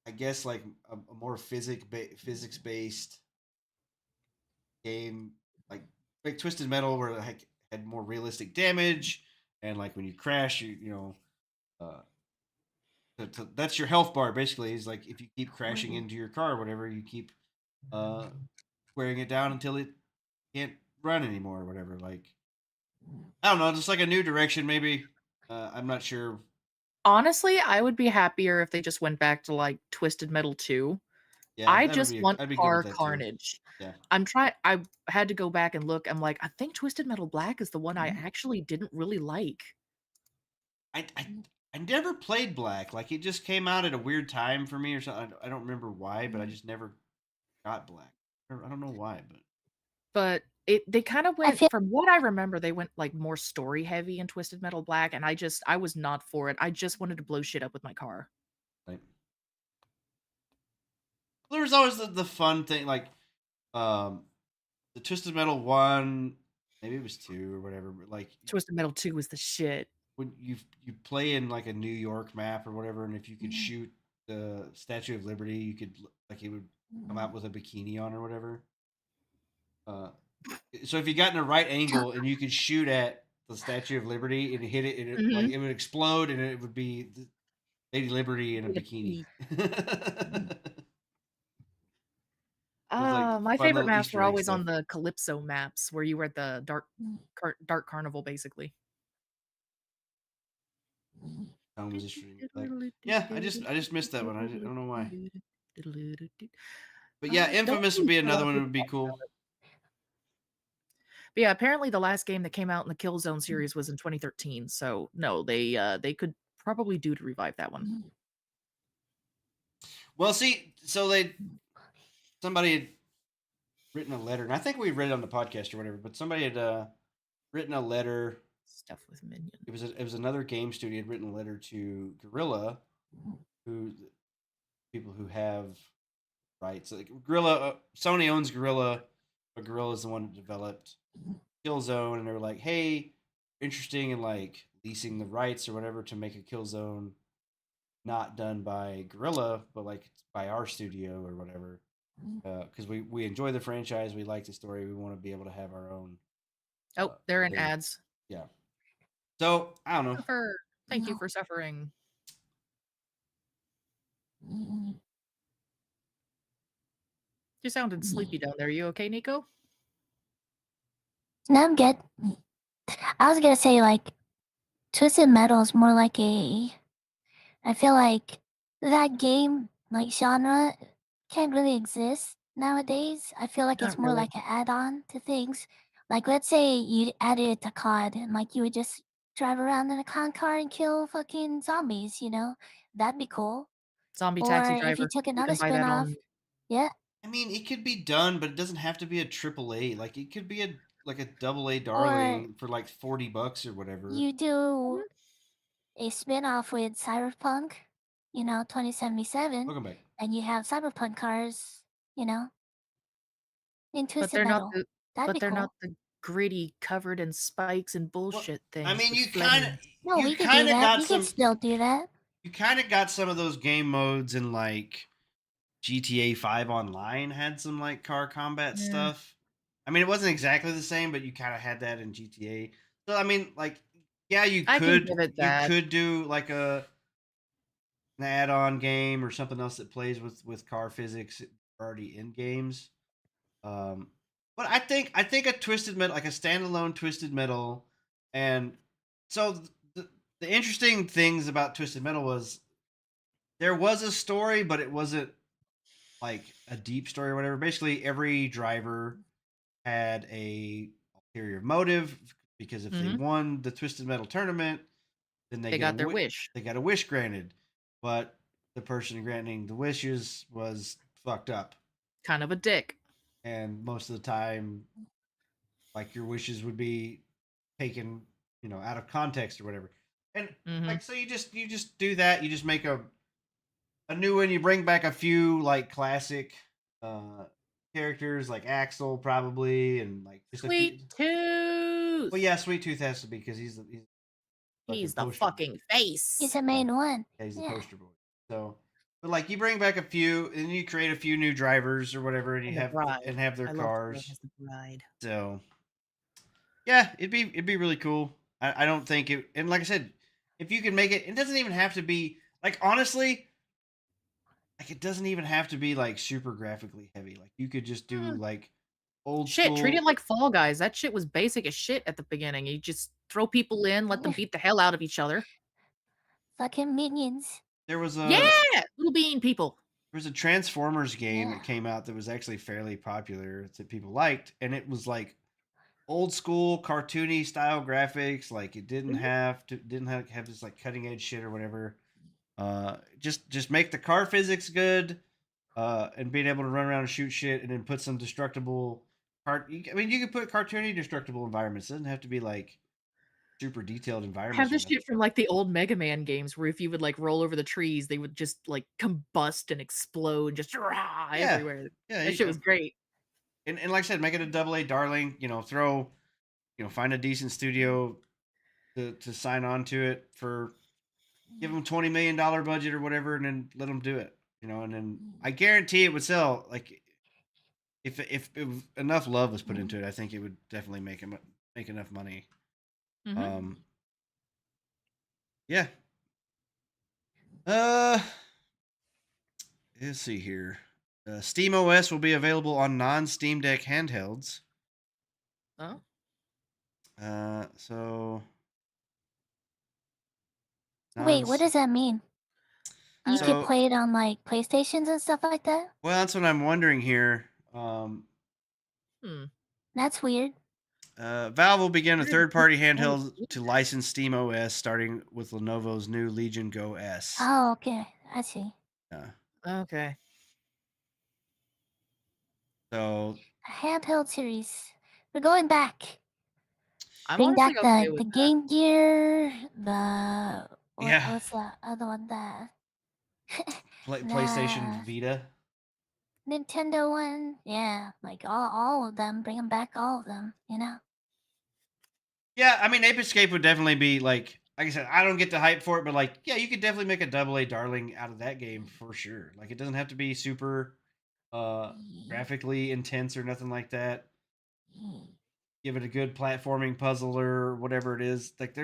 I guess like a more physics based game, like Twisted Metal, where it had more realistic damage, and like when you crash, you know, that's your health bar basically. Is like if you keep crashing into your car or whatever, you keep wearing it down until it can't run anymore or whatever. Like, I don't know, just like a new direction maybe. I'm not sure. Honestly, I would be happier if they just went back to like Twisted Metal 2, Yeah, I that would just be. want I'd be good with car that too. carnage. Yeah. I had to go back and look. I'm like, I think Twisted Metal Black is the one I actually didn't really like. I, I I never played Black. Like it just came out at a weird time for me or something. I don't remember why, but I just never got Black. I don't know why, but But they kind of I went feel from what I remember, they went like more story heavy in Twisted Metal Black, and I was not for it. I just wanted to blow shit up with my car. like there was always the fun thing, like um the Twisted Metal one, maybe it was two or whatever, but like Twisted Metal 2 was the shit. when you play in like a New York map or whatever, and if you could shoot the Statue of Liberty, you could like it would come out with a bikini on or whatever. Uh, so if you got in the right angle and you could shoot at the Statue of Liberty and hit it, and like Mhm. it would explode, and it would be Lady Liberty in a bikini. It was like My fun favorite little maps were Easter egg always stuff. on the Calypso maps where you were at the dark carnival, basically. Time was extreme. Like, yeah, I just missed that one. I don't know why. But yeah, Don't Infamous would we be another all one that get would be cool. But yeah, apparently the last game that came out in the Killzone series was in 2013, so no, they could probably do to revive that one. Well, see, so somebody had written a letter, and I think we read it on the podcast or whatever. But somebody had written a letter. Stuff with Minion. It was another game studio had written a letter to Gorilla, who people who have rights. Like Gorilla, Sony owns Gorilla, but Gorilla is the one that developed Killzone, and they were like, "Hey, interesting in like leasing the rights or whatever to make a Killzone not done by Gorilla, but like by our studio or whatever." Because we enjoy the franchise, we like the story, we want to be able to have our own. Oh, they're in thing. ads. Yeah. So I don't know. Suffer. Thank you for suffering. You sounded sleepy down there. You okay, Nico? No, I'm good. I was gonna say like Twisted Metal is more like a. I feel like that game like genre can't really exist nowadays. I feel like it's Not more really. like an add-on to things. Like let's say you added it to COD and like you would just drive around in a con car and kill fucking zombies, you know? That'd be cool. Zombie Or Taxi if you Driver. took You another can buy that spin-off, on. yeah. I mean, it could be done, but it doesn't have to be a triple A. Like it could be a like a double A Or darling for like $40 or whatever. you do a spin-off with Cyberpunk, you know, 2077, Welcome back. and you have Cyberpunk cars, you know, in But Twisted they're not Metal. the. That'd But be they're not cool. the gritty, covered in spikes and Well, bullshit I things mean, with flames. No, we could do that. got We can some. still do that. You kind of got some of those game modes in like GTA 5 Online had some like car combat Yeah. stuff. I mean, it wasn't exactly the same, but you kind of had that in GTA. So I mean, like, yeah, I can give it you that. could do like an add-on game or something else that plays with car physics already in games. But I think a Twisted Metal, like a standalone Twisted Metal, and so the interesting things about Twisted Metal was there was a story, but it wasn't like a deep story or whatever. Basically, every driver had a ulterior motive because if they Mhm. won the Twisted Metal tournament, then They got their wish. they got a wish granted. But the person granting the wishes was fucked up, Kind of a dick. and most of the time, like your wishes would be taken, out of context or whatever. And Mhm. like so, you just do that. You just make a new one. You bring back a few like classic uh characters like Axel probably, and like just a few. Sweet Tooth. Well, yeah, Sweet Tooth has to be because he's fucking He's the poster. fucking He's face. the main one. Yeah, he's the Yeah. poster boy. So, but like you bring back a few, and you create a few new drivers or whatever, and you And the bride. have their I love playing cars. as the bride. So, yeah, it'd be really cool. I don't think it, and like I said, if you can make it, it doesn't even have to be like honestly, like it doesn't even have to be like super graphically heavy. Like you could just do Mm. like old Shit, treat school. it like Fall Guys. That shit was basic as shit at the beginning. You just throw people in, let them beat the hell out of each other. Fucking minions. There was Yeah! a Little bean people. was a Transformers game Yeah. that came out that was actually fairly popular that people liked, and it was like old school cartoony style graphics. Like it didn't have this like cutting edge shit or whatever. Just make the car physics good, and being able to run around and shoot shit, and then put some destructible I mean, you can put cartoony destructible environments. It doesn't have to be like super detailed Have environments or this nothing. shit from like the old Mega Man games where if you would like roll over the trees, they would just like combust and explode just rah, Yeah, everywhere. yeah. That shit was great. And like I said, make it a double A darling. Find a decent studio to sign on to it for, give them $20 million budget or whatever, and then let them do it. And then I guarantee it would sell. Like if enough love was put into it, I think it would definitely make enough money. Mhm. Yeah. Let's see here. Steam OS will be available on non-Steam Deck handhelds. Oh. So Wait, what does that mean? You could So play it on like PlayStations and stuff like that? well, that's what I'm wondering here. Hmm. That's weird. Valve will begin a Where did third-party oh, handheld to license Steam OS, starting with Lenovo's new Legion Go S. Oh, okay. I see. Okay. So Handheld series. We're going back. I'm Bring honestly back okay the with that. Game Gear, the yeah, what's the other one? PlayStation The Vita. Nintendo one. Yeah, like all of them. Bring them back, all of them. Yeah, I mean, Ape Escape would definitely be like I said, I don't get the hype for it, but like, yeah, you could definitely make a double A darling out of that game for sure. Like, it doesn't have to be super graphically intense or nothing like that. Give it a good platforming puzzle or whatever it is. Like,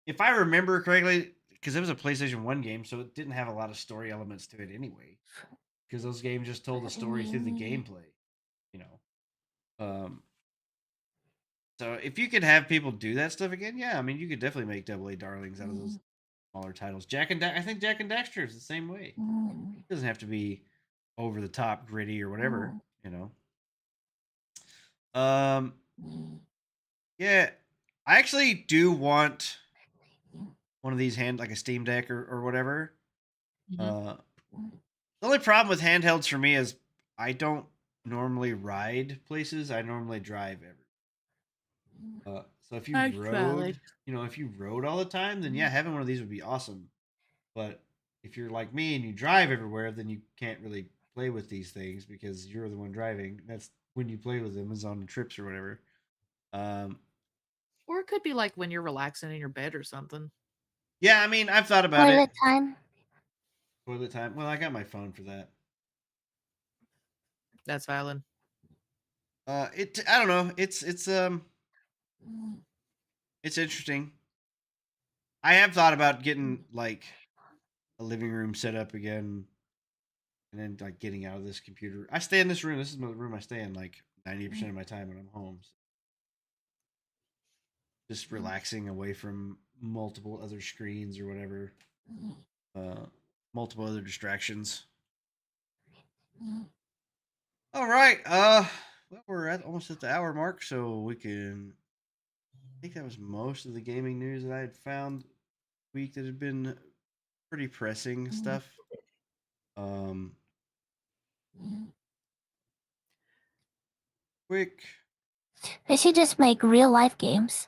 if I remember correctly, because it was a PlayStation 1 game, so it didn't have a lot of story elements to it anyway. Because those games just told the story through the gameplay, you know. So if you could have people do that stuff again, yeah, I mean, you could definitely make double A darlings out of those smaller titles. I think Jak and Daxter is the same way. It doesn't have to be over the top, gritty, or whatever, you know. Yeah, I actually do want one of these like a Steam Deck or whatever. Mhm. The only problem with handhelds for me is I don't normally ride places. I normally drive everywhere. So if you That's rode, valid. if you rode all the time, then yeah, having one of these would be awesome. But if you're like me and you drive everywhere, then you can't really play with these things because you're the one driving. That's when you play with them, is on trips or whatever. Um, Or it could be like when you're relaxing in your bed or something. yeah, I mean, I've thought about it. Toilet time. Toilet time. Well, I got my phone for that. That's valid. I don't know. It's interesting. I have thought about getting like a living room set up again, and then like getting out of this computer. I stay in this room. This is the room I stay in like 90% of my time when I'm home. So just relaxing away from multiple other screens or whatever, uh, multiple other distractions. All right. Well, we're almost at the hour mark, so we can. I think that was most of the gaming news that I had found week that had been pretty pressing stuff. Um, quick. They should just make real life games.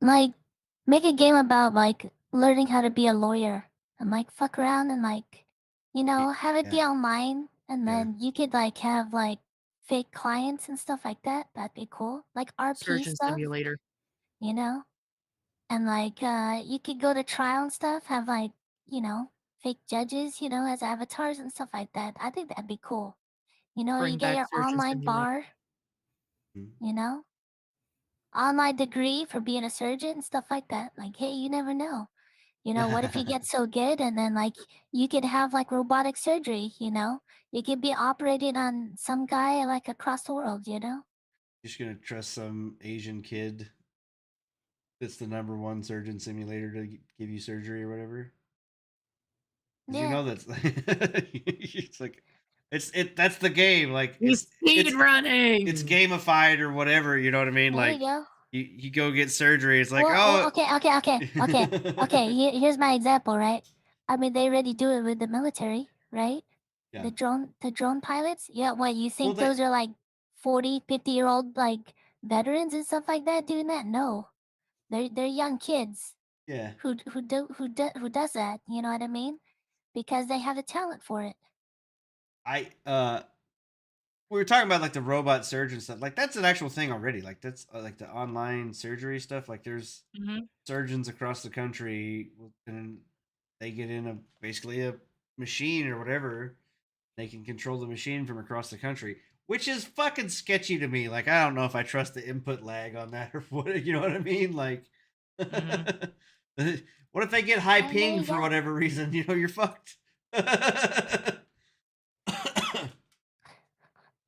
Like, make a game about like learning how to be a lawyer and like fuck around and like, have it be Yeah. online and Yeah. then you could like have like fake clients and stuff like that. That'd be cool. Like RP Surgeon stuff, simulator. you know? And like you could go to trial and stuff, have like, fake judges, as avatars and stuff like that. I think that'd be cool. You Bring get back your surgeon online simulator. bar, Mhm. you know? Online degree for being a surgeon and stuff like that. Like, hey, you never know. What if you get so good and then like you could have like robotic surgery, You could be operating on some guy like across the world. Just gonna trust some Asian kid that's the number one surgeon simulator to give you surgery or whatever. 'Cause you Yeah. know that's it's like that's the game. Like He's speed running. it's gamified or whatever. You know what I mean? There you Like go. you go get surgery. It's like Well, oh okay. Here's my example, right? I mean, they already do it with the military, right? yeah. The drone pilots. Yeah, what you Well, think those are like 40, 50-year-old like veterans and stuff like that doing that? No, they're young kids yeah. who does that. You know what I mean? Because they have the talent for it. I we were talking about like the robot surgeon stuff. Like that's an actual thing already. Like that's like the online surgery stuff. Like there's Mm-hmm. surgeons across the country, and they get in basically a machine or whatever. They can control the machine from across the country, which is fucking sketchy to me. Like I don't know if I trust the input lag on that or what. You know what I mean? Like, what if they get high And there ping you for go. whatever reason? You know, you're fucked.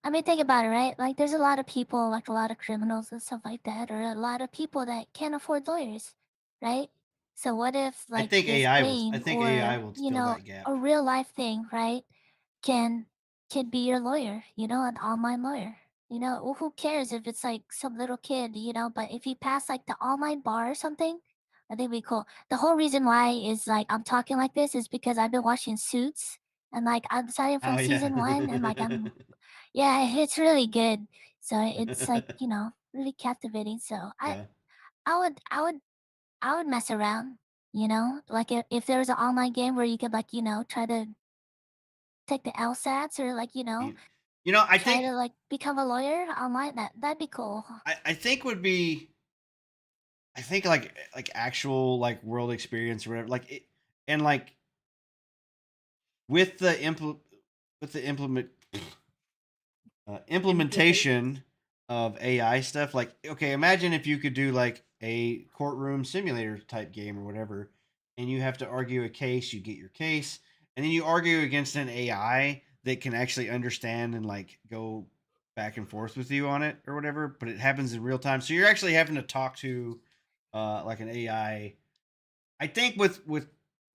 I mean, think about it, right? Like, there's a lot of people, like a lot of criminals and stuff like that, or a lot of people that can't afford lawyers, right? So what if, I like, think this AI will. I game think AI or, will you fill know, that gap. a real life thing, right, can be your lawyer, you know, an online lawyer. You know, well, who cares if it's like some little kid, you know, but if you pass like the online bar or something, I think it'd be cool. The whole reason why is like I'm talking like this is because I've been watching Suits and like I'm starting Oh from yeah. season 1 and like yeah, it's really good. So it's like, you know, really captivating. So yeah. I would I would I would mess around, you know? Like if there was an online game where you could like, you know, try to take the LSATs or like, you know, You know, I try think to like become a lawyer online, that'd be cool. I think would be. I think like actual like world experience or whatever. Like it, and like with the implement implementation of AI stuff. Like, okay, imagine if you could do like a courtroom simulator type game or whatever, and you have to argue a case. You get your case, and then you argue against an AI that can actually understand and like go back and forth with you on it or whatever. But it happens in real time, so you're actually having to talk to like an AI. I think with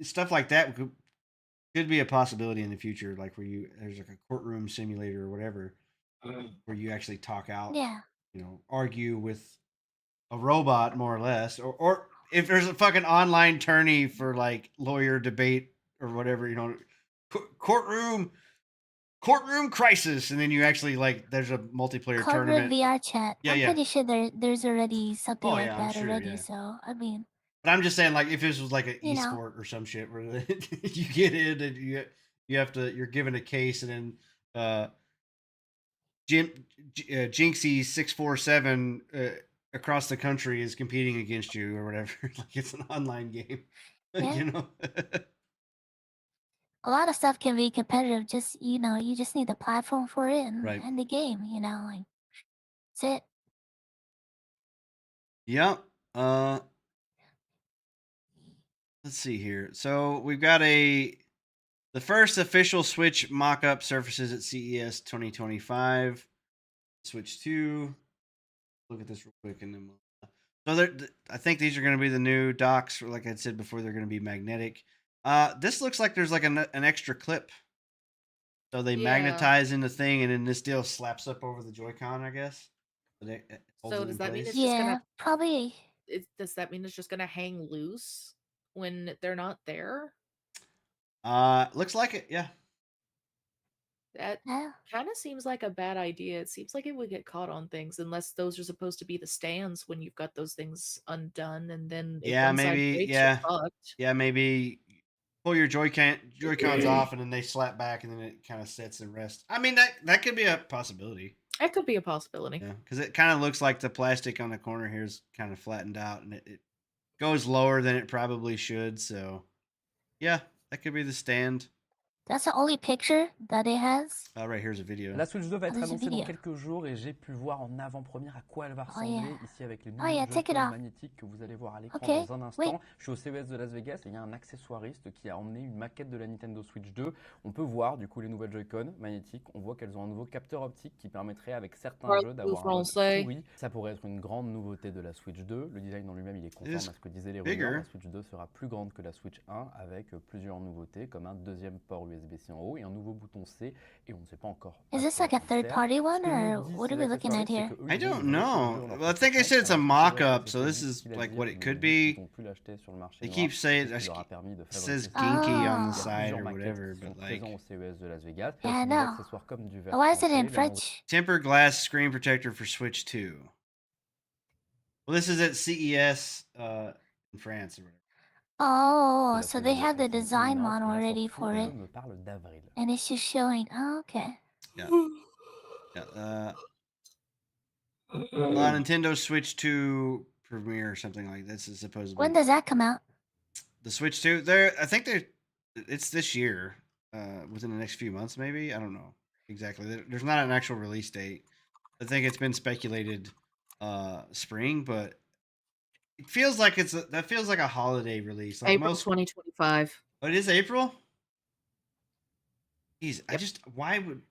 stuff like that could be a possibility in the future, like where you there's like a courtroom simulator or whatever, where you actually talk out, Yeah. you know, argue with a robot more or less, or if there's a fucking online tourney for like lawyer debate or whatever, you know, courtroom crisis, and then you actually like there's a multiplayer Courtroom tournament. VR chat. Yeah, I'm yeah. pretty sure there's already something Oh like yeah, I'm that sure. already. Yeah. So I mean, But I'm just saying, like, if this was like an you know, esport or some shit where you get in and you have to you're given a case and then Jim Jinxie 647 across the country is competing against you or whatever. Like it's an online game, yeah. you know. A lot of stuff can be competitive. Just you know, you just need the platform for it Right. and the game. You know, like that's it. Yep. Let's see here. So we've got the first official Switch mock-up surfaces at CES 2025. Switch 2. Look at this real quick and then I think these are going to be the new docks. Like I said before, they're going to be magnetic. This looks like there's like an extra clip. So they magnetize in the thing, and then this deal slaps up over the Joy-Con, I guess. So it holds So it does in that mean place. it's just Yeah, gonna? probably. Does that mean it's just gonna hang loose when they're not there? Looks like it. Yeah. That Yeah. kind of seems like a bad idea. It seems like it would get caught on things unless those are supposed to be the stands when you've got those things undone, and then if Yeah. one side Maybe. breaks, you're Yeah. fucked. Yeah. Maybe pull your Joy-Cons off, and then they slap back, and then it kind of sits and rests. I mean that could be a possibility. That could be a possibility. Yeah, because it kind of looks like the plastic on the corner here is kind of flattened out, and it goes lower than it probably should. So, yeah, that could be the stand. That's the only picture that it has. Right here's a video. La Switch 2 va Oh, être there's a annoncée dans video. quelques jours et j'ai pu voir en avant-première à quoi elle va Oh, ressembler yeah. ici avec les Oh, nouveaux yeah, take it Joy-Con off. magnétiques que vous allez voir à l'écran Okay, dans un wait. instant. Je suis au CES de Las Vegas et il y a un accessoiriste qui a emmené une maquette de la Nintendo Switch 2. On peut voir du coup les nouvelles Joy-Con magnétiques. On voit qu'elles ont un nouveau capteur optique qui permettrait avec certains jeux d'avoir un mode souris. Ça pourrait être une grande nouveauté de la Switch 2. Le design en lui-même il est conforme à ce que disaient les rumeurs. La Switch 2 sera plus grande que la Switch 1 avec plusieurs nouveautés comme un deuxième port USB-C en haut et un nouveau bouton C et on ne sait pas encore. Is this like a third-party one, or what are we looking at here? I don't know. Well, I think I said it's a mock-up, so this is like what it could be. They keep saying it says Ginky on the side or whatever, but like, yeah, no. Why is it in French? Tempered glass screen protector for Switch 2. Well, this is at CES in France or whatever. Oh, so they have the design model already for it, and it's just showing. Oh, okay. Yeah. Yeah. Nintendo Switch 2 premiere or something like this is supposedly. When does that come out? The Switch 2? I think it's this year, within the next few months, maybe. I don't know exactly. There's not an actual release date. I think it's been speculated spring, but it feels like that feels like a holiday release. Like April 2025. Oh, it is April? Jeez, yep. Why would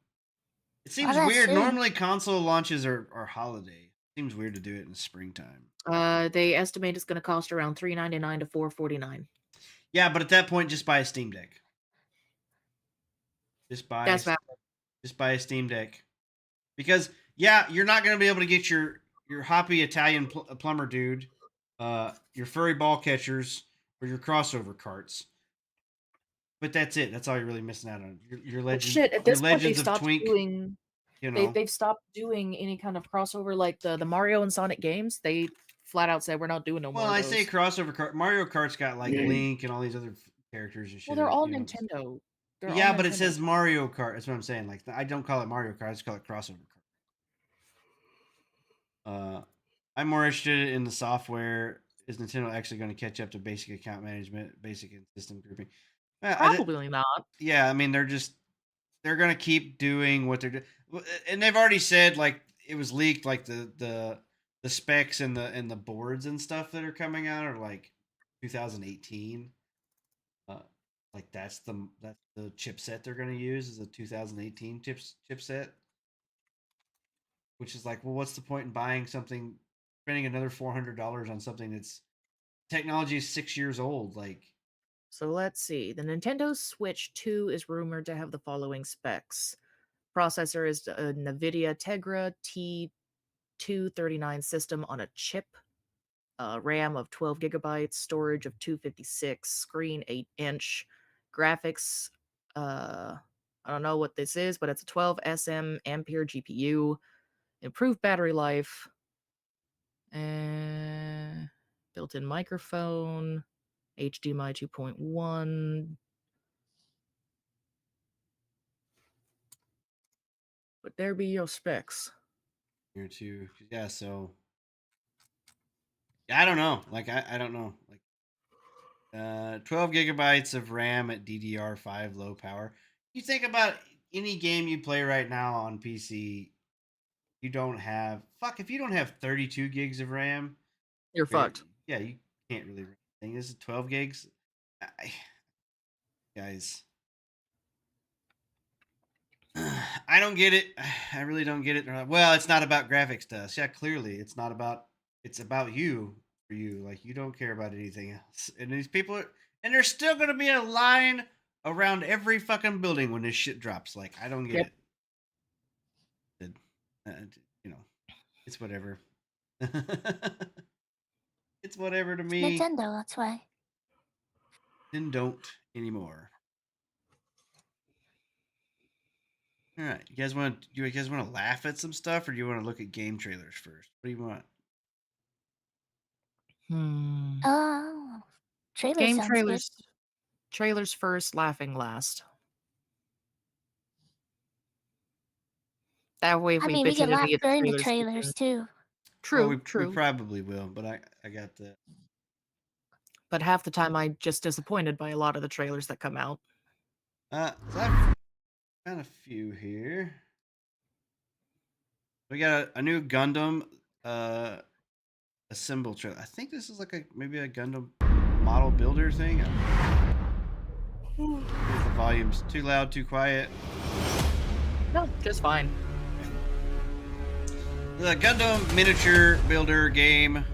it seems weird. Normally console launches are holiday. Seems weird to do it in the springtime. They estimate it's going to cost around $399 to $449. Yeah, but at that point, just buy a Steam Deck. Just buy a Steam Deck, because you're not going to be able to get your hoppy Italian plumber dude, your furry ball catchers, or your crossover carts. But that's it. That's all you're really missing out on. Your legends. At this point, they've stopped doing. You know, they've stopped doing any kind of crossover like the Mario and Sonic games. They flat out said we're not doing no more. Well, I say crossover cart. Mario Kart's got like Link and all these other characters and shit. Well, they're all Nintendo. But it says Mario Kart. That's what I'm saying. Like, I don't call it Mario Kart. I just call it crossover kart. I'm more interested in the software. Is Nintendo actually going to catch up to basic account management, basic and system grouping? Probably not. Yeah, I mean they're going to keep doing what they're doing, and they've already said like it was leaked, like the specs and the boards and stuff that are coming out are like 2018. Like that's the chipset they're going to use is a 2018 chipset, which is like, well, what's the point in buying something, spending another $400 on something that's technology is 6 years old? Like, so let's see. The Nintendo Switch 2 is rumored to have the following specs. Processor is a NVIDIA Tegra T239 system on a chip. RAM of 12 gigabytes, storage of 256, screen 8-inch, graphics. I don't know what this is, but it's a 12 SM Ampere GPU, improved battery life, and built-in microphone, HDMI 2.1. But there be your specs. Here too, yeah. So I don't know. Like I don't know. Like 12 gigabytes of RAM at DDR5 low power. You think about any game you play right now on PC, you don't have if you don't have 32 gigs of RAM, you're fucked. Yeah, you can't really run anything. This is 12 gigs. Guys, I don't get it. I really don't get it. Well, it's not about graphics to us. Yeah, clearly it's not about. It's about you. For you, like, you don't care about anything else. And these people and there's still going to be a line around every fucking building when this shit drops. Like, I don't get it. You know, it's whatever. It's whatever to me. Nintendo, that's why. Then don't anymore. All right, you guys want to laugh at some stuff, or do you want to look at game trailers first? What do you want? Game trailers. Good. Trailers first, laughing last. That way, I mean, we can laugh during the trailers too. True, well, true. We probably will, but I got that. But half the time, I'm just disappointed by a lot of the trailers that come out. So I've got a few here. We got a new Gundam assemble trailer. I think this is like maybe a Gundam model builder thing. The volume's too loud, too quiet. No, just fine. The Gundam miniature builder game.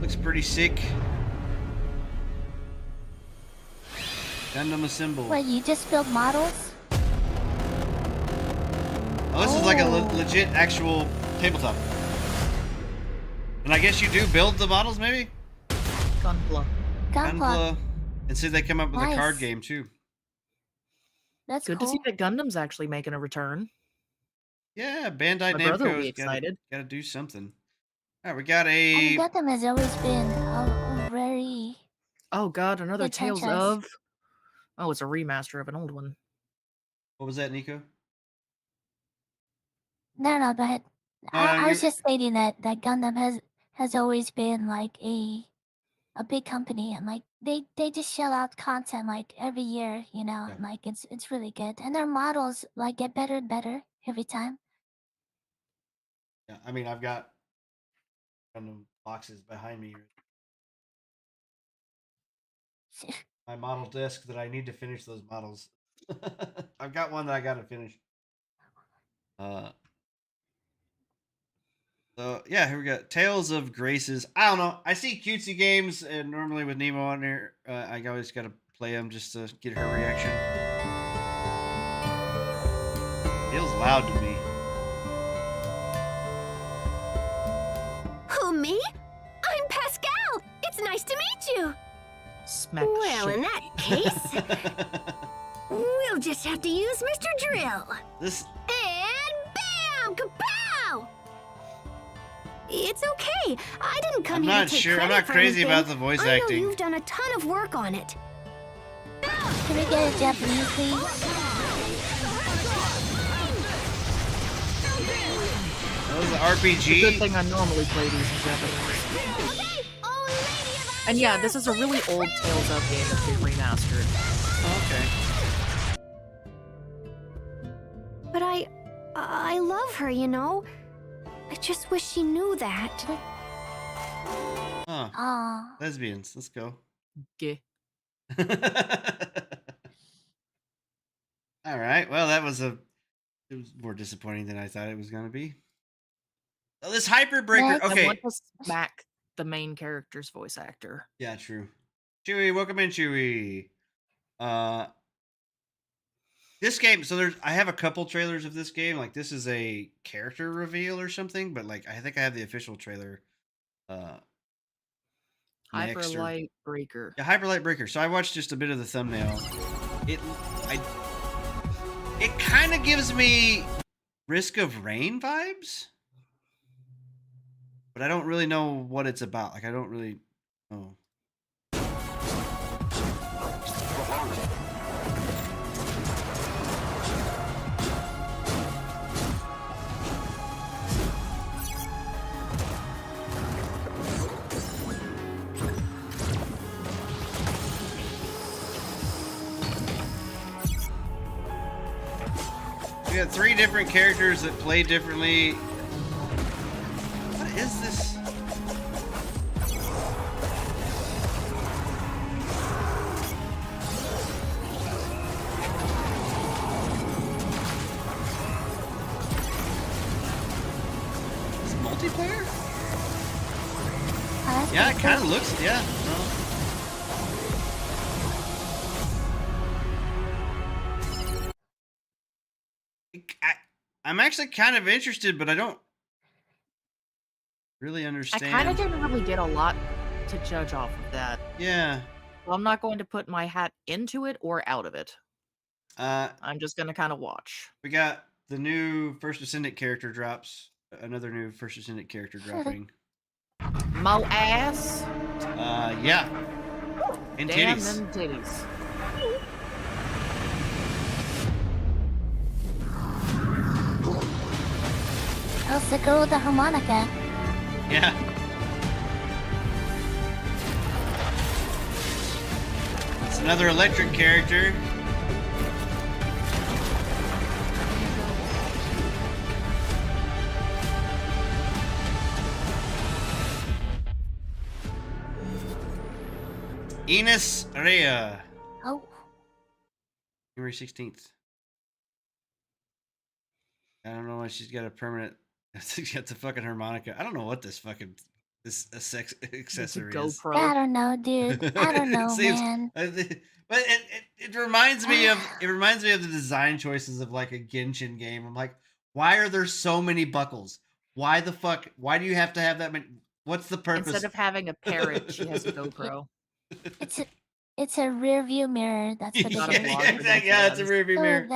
Looks pretty sick. Gundam assemble. What, you just build models? Oh, this is like a legit actual tabletop. And I guess you do build the models, maybe? Gunpla. Gunpla. And see, they come up with Nice. a card game, too. That's Good cool. to see that Gundam's actually making a return. Yeah, Bandai My brother will be Namco's excited. gotta do something. All right, we got a... Gundam has always been a very... Oh god, another Good Tales franchise. of... Oh, it's a remaster of an old one. What was that, Nico? No, go ahead. No, I was you're- just stating that Gundam has always been like a big company, and like they just shell out content like every year, you know. Yeah. Like it's really good, and their models like get better and better every time. Yeah, I mean, I've got Gundam boxes behind me. My model disc that I need to finish those models. I've got one that I gotta finish. So yeah, here we go. Tales of Graces. I don't know. I see cutesy games, and normally with Nemo on there, I always gotta play them just to get her reaction. Feels loud to me. Who, me? I'm Pascal. It's nice to meet you. Smack Well, shit. in that case, we'll just have to use Mr. Drill. This And bam! Kapow! It's okay. I didn't come I'm here not to take sure. I'm credit not for crazy anything. about the voice I know acting. you've done a ton of work on it. Can we get a Japanese, please? That was the Good RPG. thing I normally play these in Japanese. And yeah, this is a really old Tales of game that they remastered. Okay. But I love her, you know. I just wish she knew that. Huh. Aw. Lesbians. Let's go. Gay. All right. Well, it was more disappointing than I thought it was going to be. Oh, this Hyperbreaker. Next. I Okay. want to smack the main character's voice actor. Yeah, true. Chewy, welcome in, Chewy. This game, so I have a couple trailers of this game. Like, this is a character reveal or something, but like, I think I have the official trailer. Hyper Next or- Light Breaker. Yeah, Hyper Light Breaker. So I watched just a bit of the thumbnail. It kind of gives me Risk of Rain vibes, but I don't really know what it's about. Like, I don't really know. We got 3 different characters that play differently. What is this? Is it multiplayer? Yeah, it kind of looks. Yeah. I'm actually kind of interested, but I don't really understand. I kind of didn't really get a lot to judge off of that. Yeah. So I'm not going to put my hat into it or out of it. I'm just going to kind of watch. We got the new First Ascendant character drops. Another new First Ascendant character dropping. Mo ass. Yeah. And Damn titties. them titties. Oh, it's the girl with the harmonica. Yeah. It's another electric character. Ines Rea. Oh. January 16th. I don't know why she's got a permanent. She's got the fucking harmonica. I don't know what this sex accessory is. GoPro. I don't know, dude. I don't know, man. But it reminds me of the design choices of like a Genshin game. I'm like, why are there so many buckles? Why the fuck? Why do you have to have that many? What's the purpose? Instead of having a parrot, she has a GoPro. It's a rear view mirror. That's what it is. Exactly. Yeah, it's a rear view mirror. So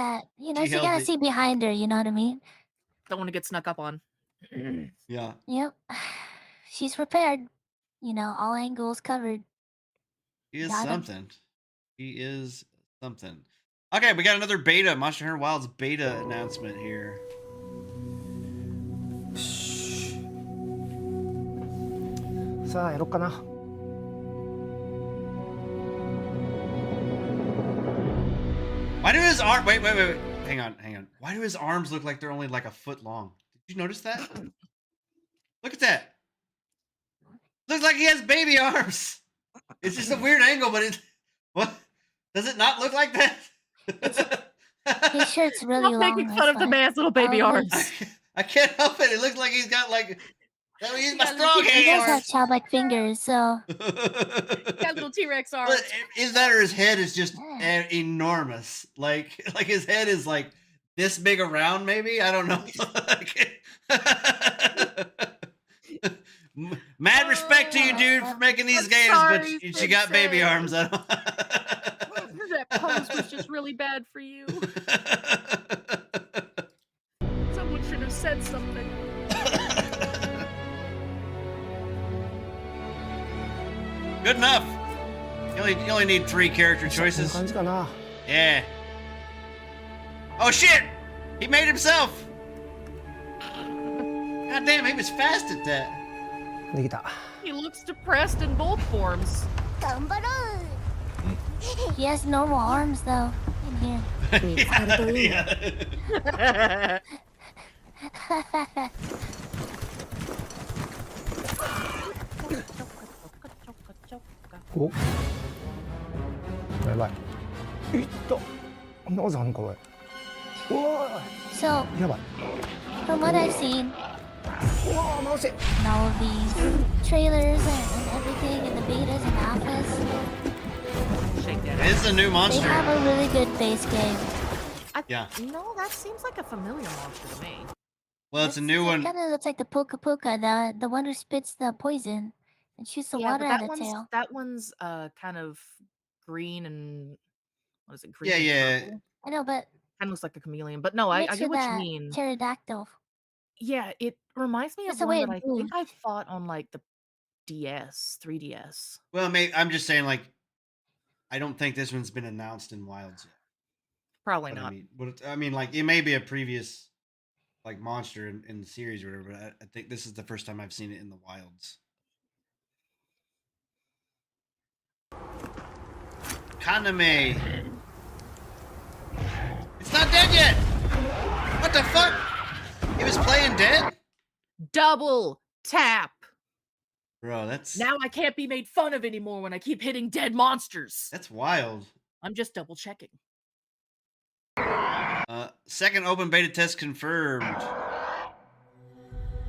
that she gotta see behind her. You know what I mean? Don't want to get snuck up on. Yeah. Yep. She's prepared. All angles covered. He is something. He is something. Okay, we got another beta. Monster Hunter Wilds beta announcement here. Why do his arm? Wait. Hang on. Why do his arms look like they're only like a foot long? Did you notice that? Look at that. Looks like he has baby arms. It's just a weird angle, but what? Does it not look like that? His shirt's really long. Making fun of the man's little baby arms. I can't help it. It looks like he's got like. He's my strong He does have hands. childlike fingers, so. Got little T-Rex arms. But is that or his head is just enormous? Like his head is like this big around, maybe? I don't know. Mad respect to you, dude, for making these games, but you got baby arms. That pose was just really bad for you. Someone should have said something. Good enough. You only need 3 character choices. Yeah. Oh shit! He made himself. God damn, he was fast at that. He looks depressed in both forms. He has normal arms though. In here. Yeah. So, from what I've seen, in all of these trailers and everything, and the betas and alphas, This is a new they monster. have a really good base game. Yeah. No, that seems like a familiar monster to me. Well, it's a new one. It kind of looks like the Puka Puka, the one who spits the poison and shoots the water out of tail. That one's kind of green and what is it? Green. Yeah. Purple? I know, but kind of looks like a chameleon. But no, I get what you mean. Pterodactyl. Yeah, it reminds me of the one way that it I think I moves. fought on like the 3DS. Well, I'm just saying, like, I don't think this one's been announced in Wilds yet. Probably But not. I mean, like, it may be a previous, like, monster in the series or whatever, but I think this is the first time I've seen it in the Wilds. Kaname. It's not dead yet! What the fuck? It was playing dead? Double tap. Bro, that's... Now I can't be made fun of anymore when I keep hitting dead monsters. That's wild. I'm just double checking. Second open beta test confirmed.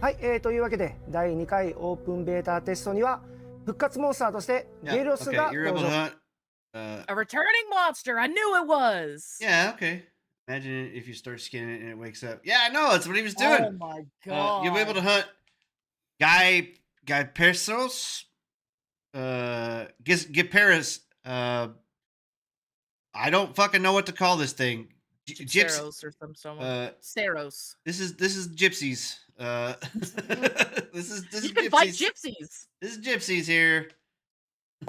はい、というわけで第2回オープンベータテストには復活モンスターとしてゲロスが you're able 登 to 場。 hunt. A returning monster. I knew it was. Yeah, okay. Imagine if you start skinning it and it wakes up. Yeah, I know. That's what he was doing. Oh my god. You'll be able to hunt Guy Persos. Giparis. I don't fucking know what to call this thing. Saros or someone. Saros. This is gypsies. This is you can gypsies. fight gypsies. This is gypsies here.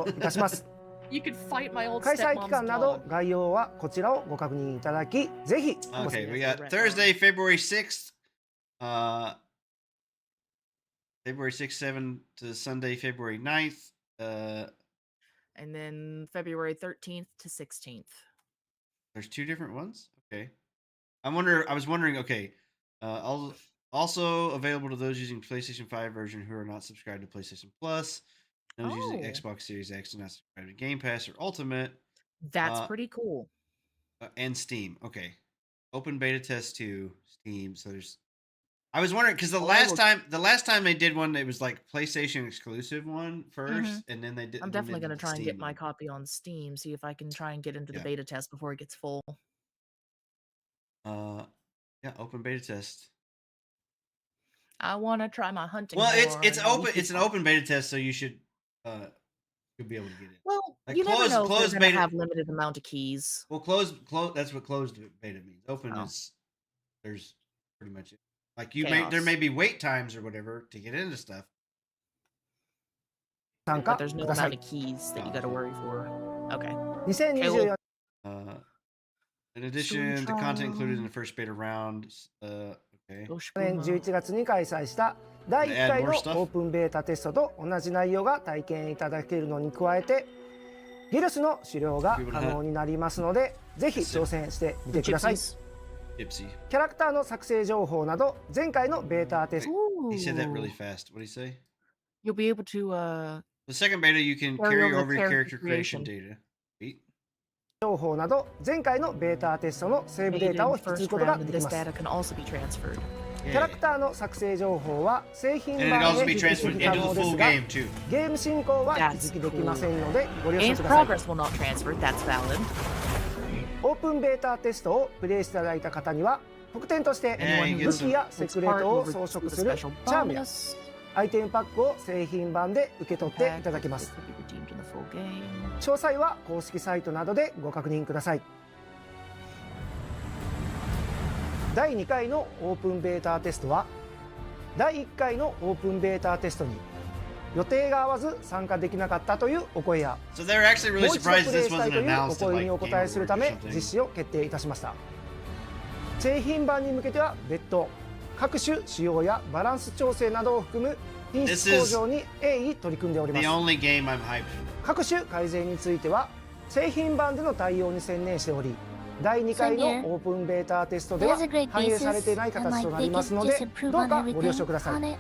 いたします。 You can fight my old 開催期 stepmom's 間など dog. 概要はこちらをご確認いただき、ぜひ。 Okay, we got Thursday, February 6th. February 6th, 7th to Sunday, February 9th. and then February 13th to 16th. There's 2 different ones. Okay. I was wondering. Okay. Also available to those using PlayStation 5 version who are not subscribed to PlayStation Plus. Those using Xbox Series X and not subscribed to Game Pass or Ultimate. That's pretty cool. And Steam. Okay. Open beta test to Steam. So there's. I was wondering because the last time they did one, it was like PlayStation exclusive one 1st, and then they did. I'm definitely gonna try and get my copy on Steam. See if I can try and get into the beta test before it gets full. Yeah, open beta test. I want to try my hunting. Well, it's open. It's an open beta test, so you should you'll be able to get it. Well, like you never know if they're gonna have limited amount of keys. Well, closed. That's what closed beta means. Open is there's pretty much it. Like there may be wait times or whatever to get into stuff. But there's no amount of keys that you got to worry for. Okay. In addition, the content included in the first beta round. Okay. 年11月に開催した第1回のオープンベータテストと同じ内容が体験いただけるのに加えて、ギルスの狩猟が可能になりますので、ぜひ挑戦してみてください。キャラクターの作成情報など前回のベータテスト。He said that really fast. What did he say? You'll be able to The second beta, you can carry over your character creation data. 情報など前回のベータテストのセーブデータを引き継ぐことができます。キャラクターの作成情報は製品版で引き継ぎ可能ですが、ゲーム進行は引き継ぎできませんのでご了承ください。オープンベータテストをプレイしていただいた方には特典として武器やセクレートを装飾するチャームやアイテムパックを製品版で受け取っていただけます。詳細は公式サイトなどでご確認ください。第2回のオープンベータテストは第1回のオープンベータテストに予定が合わず参加できなかったというお声や、もう一度プレイしたいというお声にお答えするため実施を決定いたしました。製品版に向けては別途各種仕様やバランス調整などを含む品質向上に鋭意取り組んでおります。各種改善については製品版での対応に専念しており、第2回のオープンベータテストでは反映されていない形となりますので、どうかご了承ください。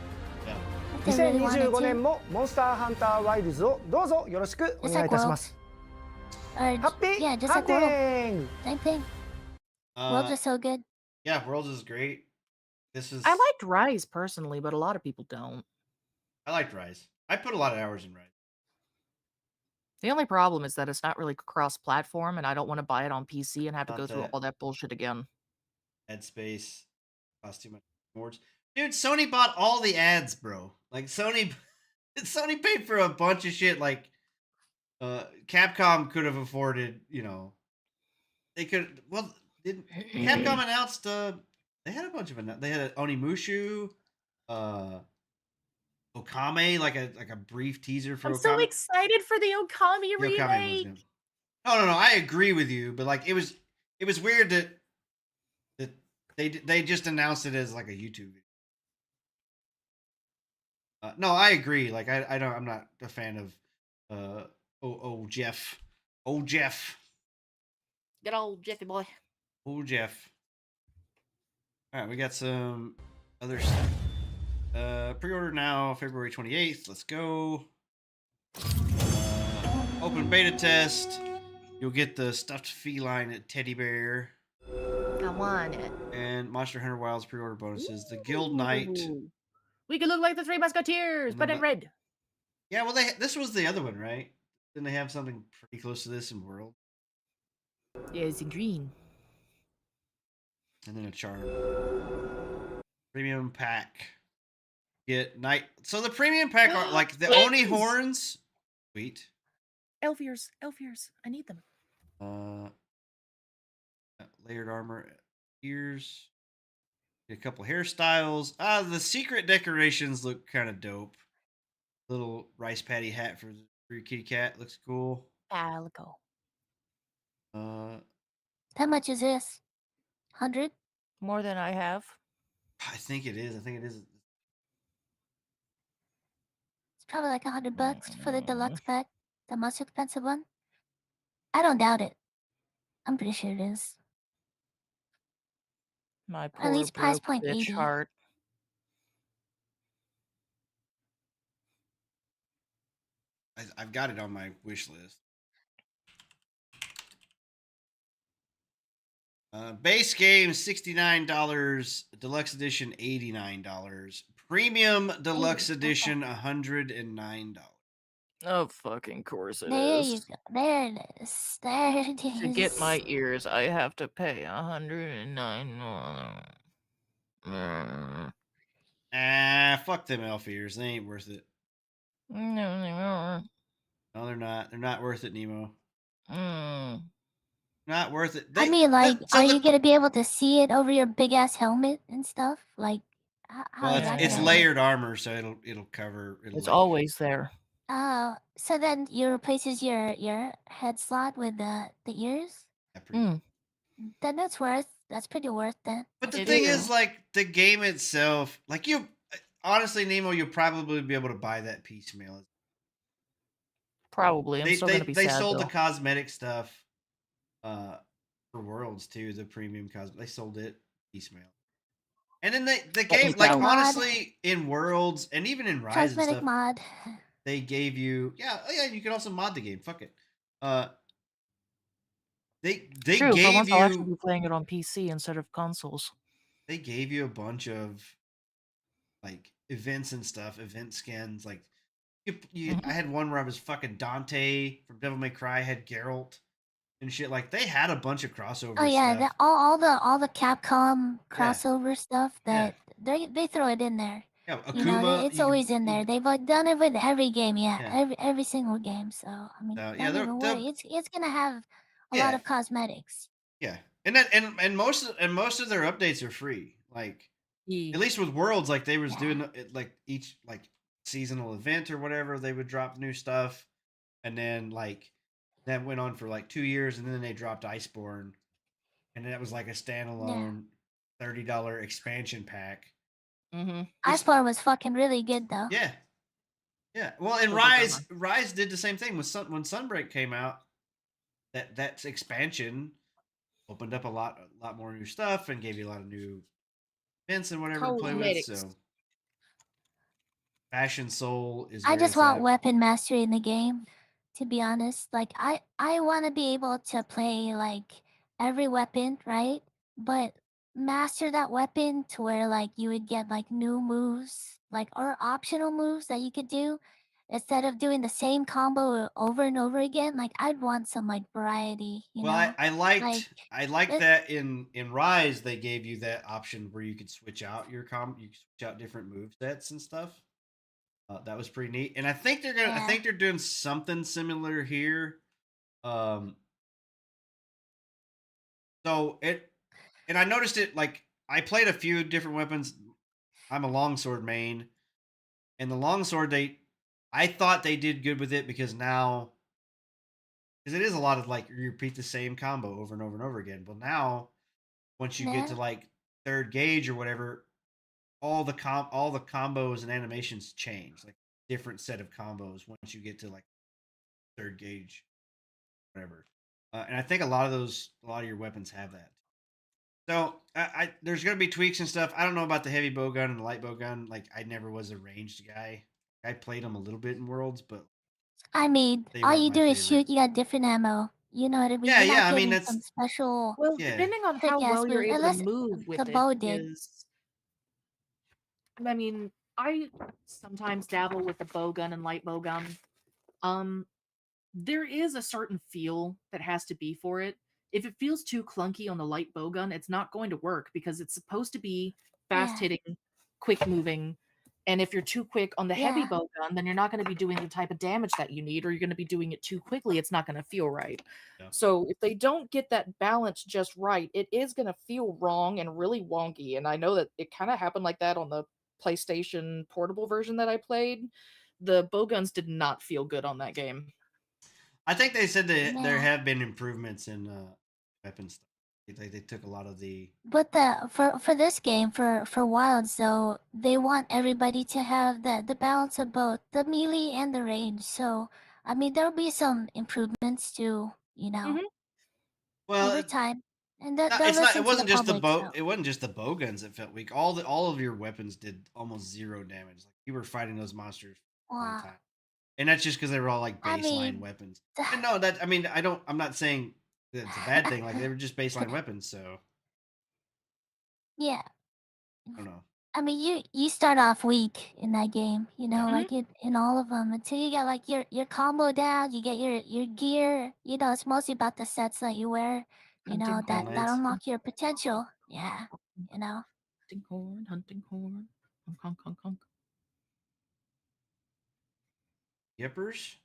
2025年もモンスターハンターワイルズをどうぞよろしくお願いいたします。ハッピーハンティング。Worlds are so good. Yeah, Worlds is great. This is. I liked Rise personally, but a lot of people don't. I liked Rise. I put a lot of hours in Rise. The only problem is that it's not really cross-platform, and I don't want to buy it on PC and have to go through all that bullshit again. Ad space cost too much awards. Dude, Sony bought all the ads, bro. Like Sony paid for a bunch of shit. Like Capcom could have afforded, they could. Well, Capcom announced they had a bunch of they had Onimushu, Okame, like a brief teaser for I'm Okame. so excited for the Okame remake. No, I agree with you, but like it was weird that they just announced it as like a YouTube video. No, I agree. Like I'm not a fan of Jeff. Jeff. Good old Jeffy boy. Jeff. All right, we got some other stuff. Pre-order now, February 28th. Let's go. Open beta test. You'll get the stuffed feline teddy bear. I want it. And Monster Hunter Wilds pre-order bonuses. The Guild Knight. We could look like the Three Musketeers, but in red. Yeah, well, this was the other one, right? Didn't they have something pretty close to this in World? Yeah, it's in green. And then a charm. Premium pack. Get night. So the premium pack are like the Oni horns. Sweet. Elf ears. I need them. Layered armor, ears. Get a couple hairstyles. The secret decorations look kind of dope. Little rice patty hat for your kitty cat looks cool. Calico. How much is this? 100? More than I have. I think it is. It's probably like $100 for the deluxe pack. The most expensive one? I don't doubt it. I'm pretty sure it is. My At poor least price broke point bitch 80. heart. I've got it on my wish list. Base game $69, deluxe edition $89, premium deluxe edition $109. Of fucking course it There is. you go. There it is. There it is. To get my ears, I have to pay $109. Fuck them elf ears. They ain't worth it. No, they're not. They're not worth it, Nemo. Not worth it. I mean, like, are you gonna be able to see it over your big ass helmet and stuff? Like, how is that it's gonna layered armor, so it'll cover. It's always there. Oh, so then you replaces your head slot with the ears? Then that's pretty worth that. But the thing is, like, the game itself, like, you honestly, Nemo, you'll probably be able to buy that piecemeal. Probably. I'm still gonna be sad. They sold though. the cosmetic stuff for Worlds too, the premium cosmetic. They sold it piecemeal. And then the game, like, honestly, in Worlds and even in Rise cosmetic and stuff, mod. they gave you you can also mod the game. Fuck it. They True, gave for once you I'll actually be playing it on PC instead of consoles. They gave you a bunch of like events and stuff, event skins. Like I had one where I was fucking Dante from Devil May Cry, had Geralt and shit. Like, they had a bunch of crossover. Oh yeah, stuff. all the Capcom crossover stuff that they throw it in there. Yeah, Akuma, you know, it's always in there. They've done it with every game. Every single game. So I mean, don't even worry. It's gonna have a lot of cosmetics. Yeah, and that and most of their updates are free. Like, at least with Worlds, like, they was doing it, like, each like seasonal event or whatever, they would drop new stuff, and then like that went on for like 2 years, and then they dropped Iceborne, and that was like a standalone $30 expansion pack. Iceborne was fucking really good though. Yeah. Well, and Rise did the same thing with when Sunbreak came out. That expansion opened up a lot more new stuff and gave you a lot of new events and whatever to play with. So, Fashion Soul is. I just want weapon mastery in the game. To be honest, like I want to be able to play like every weapon, right? But master that weapon to where like you would get like new moves, like, or optional moves that you could do instead of doing the same combo over and over again. Like, I'd want some like variety, you know? I liked that in Rise they gave you that option where you could switch out you could switch out different move sets and stuff. That was pretty neat, and I think they're doing something similar here. So and I noticed it, like, I played a few different weapons. I'm a longsword main, and the longsword, I thought they did good with it because it is a lot of like you repeat the same combo over and over and over again. But now, once you get to like third gauge or whatever, all the combos and animations change, like different set of combos once you get to like third gauge, whatever. And I think a lot of your weapons have that. So there's gonna be tweaks and stuff. I don't know about the heavy bow gun and the light bow gun. Like, I never was a ranged guy. I played them a little bit in Worlds, but I mean, all you do is shoot. You got different ammo. You know what I mean? Yeah. I mean, that's some special. Well, depending on how well you're able to move with it. I mean, I sometimes dabble with the bow gun and light bow gun. There is a certain feel that has to be for it. If it feels too clunky on the light bow gun, it's not going to work because it's supposed to be fast hitting, quick moving. And if you're too quick on the heavy bow gun, then you're not going to be doing the type of damage that you need, or you're going to be doing it too quickly. It's not going to feel right. Yeah. So if they don't get that balance just right, it is going to feel wrong and really wonky. And I know that it kind of happened like that on the PlayStation portable version that I played. The bow guns did not feel good on that game. I think they said that there have been improvements in weapon stuff. They took a lot of the. But for this game for Wilds though, they want everybody to have the balance of both the melee and the range. So I mean, there'll be some improvements too, Well, over time, and no, they'll it's not. listen It to the wasn't just the public. bow. So. It wasn't just the bow guns that felt weak. All of your weapons did almost 0 damage. Like you were fighting those monsters for a long Wow. time, and that's just because they were all like I baseline mean, weapons. And no, that I mean, I'm not saying that it's a bad thing. Like they were just baseline weapons. So yeah. I don't know. I mean, you start off weak in that game, Yeah. like in all of them until you get like your combo down, you get your gear. It's mostly about the sets that you wear, Hunting that horn. unlock your potential. Yeah, hunting horn, honk honk honk honk. Yippers.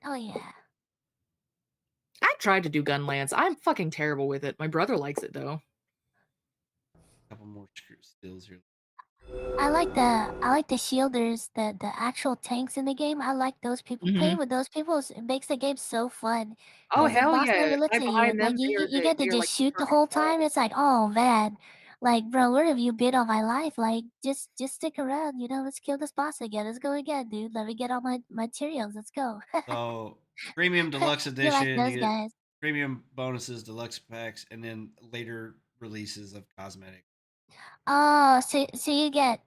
Oh yeah. I tried to do gun lance. I'm fucking terrible with it. My brother likes it though. A couple more skills here. I like the shielders, the actual tanks in the game. I like those people. Playing with those people it makes the game so fun. Oh The hell boss yeah! never looks I'm at you. behind them. Like you get to just shoot the whole time. It's like, oh man, like bro, where have you been all my life? Like just stick around. Let's kill this boss again. Let's go again, dude. Let me get all my materials. Let's go. So premium deluxe You like edition, those you get guys? premium bonuses, deluxe packs, and then later releases of cosmetic. Oh, so you get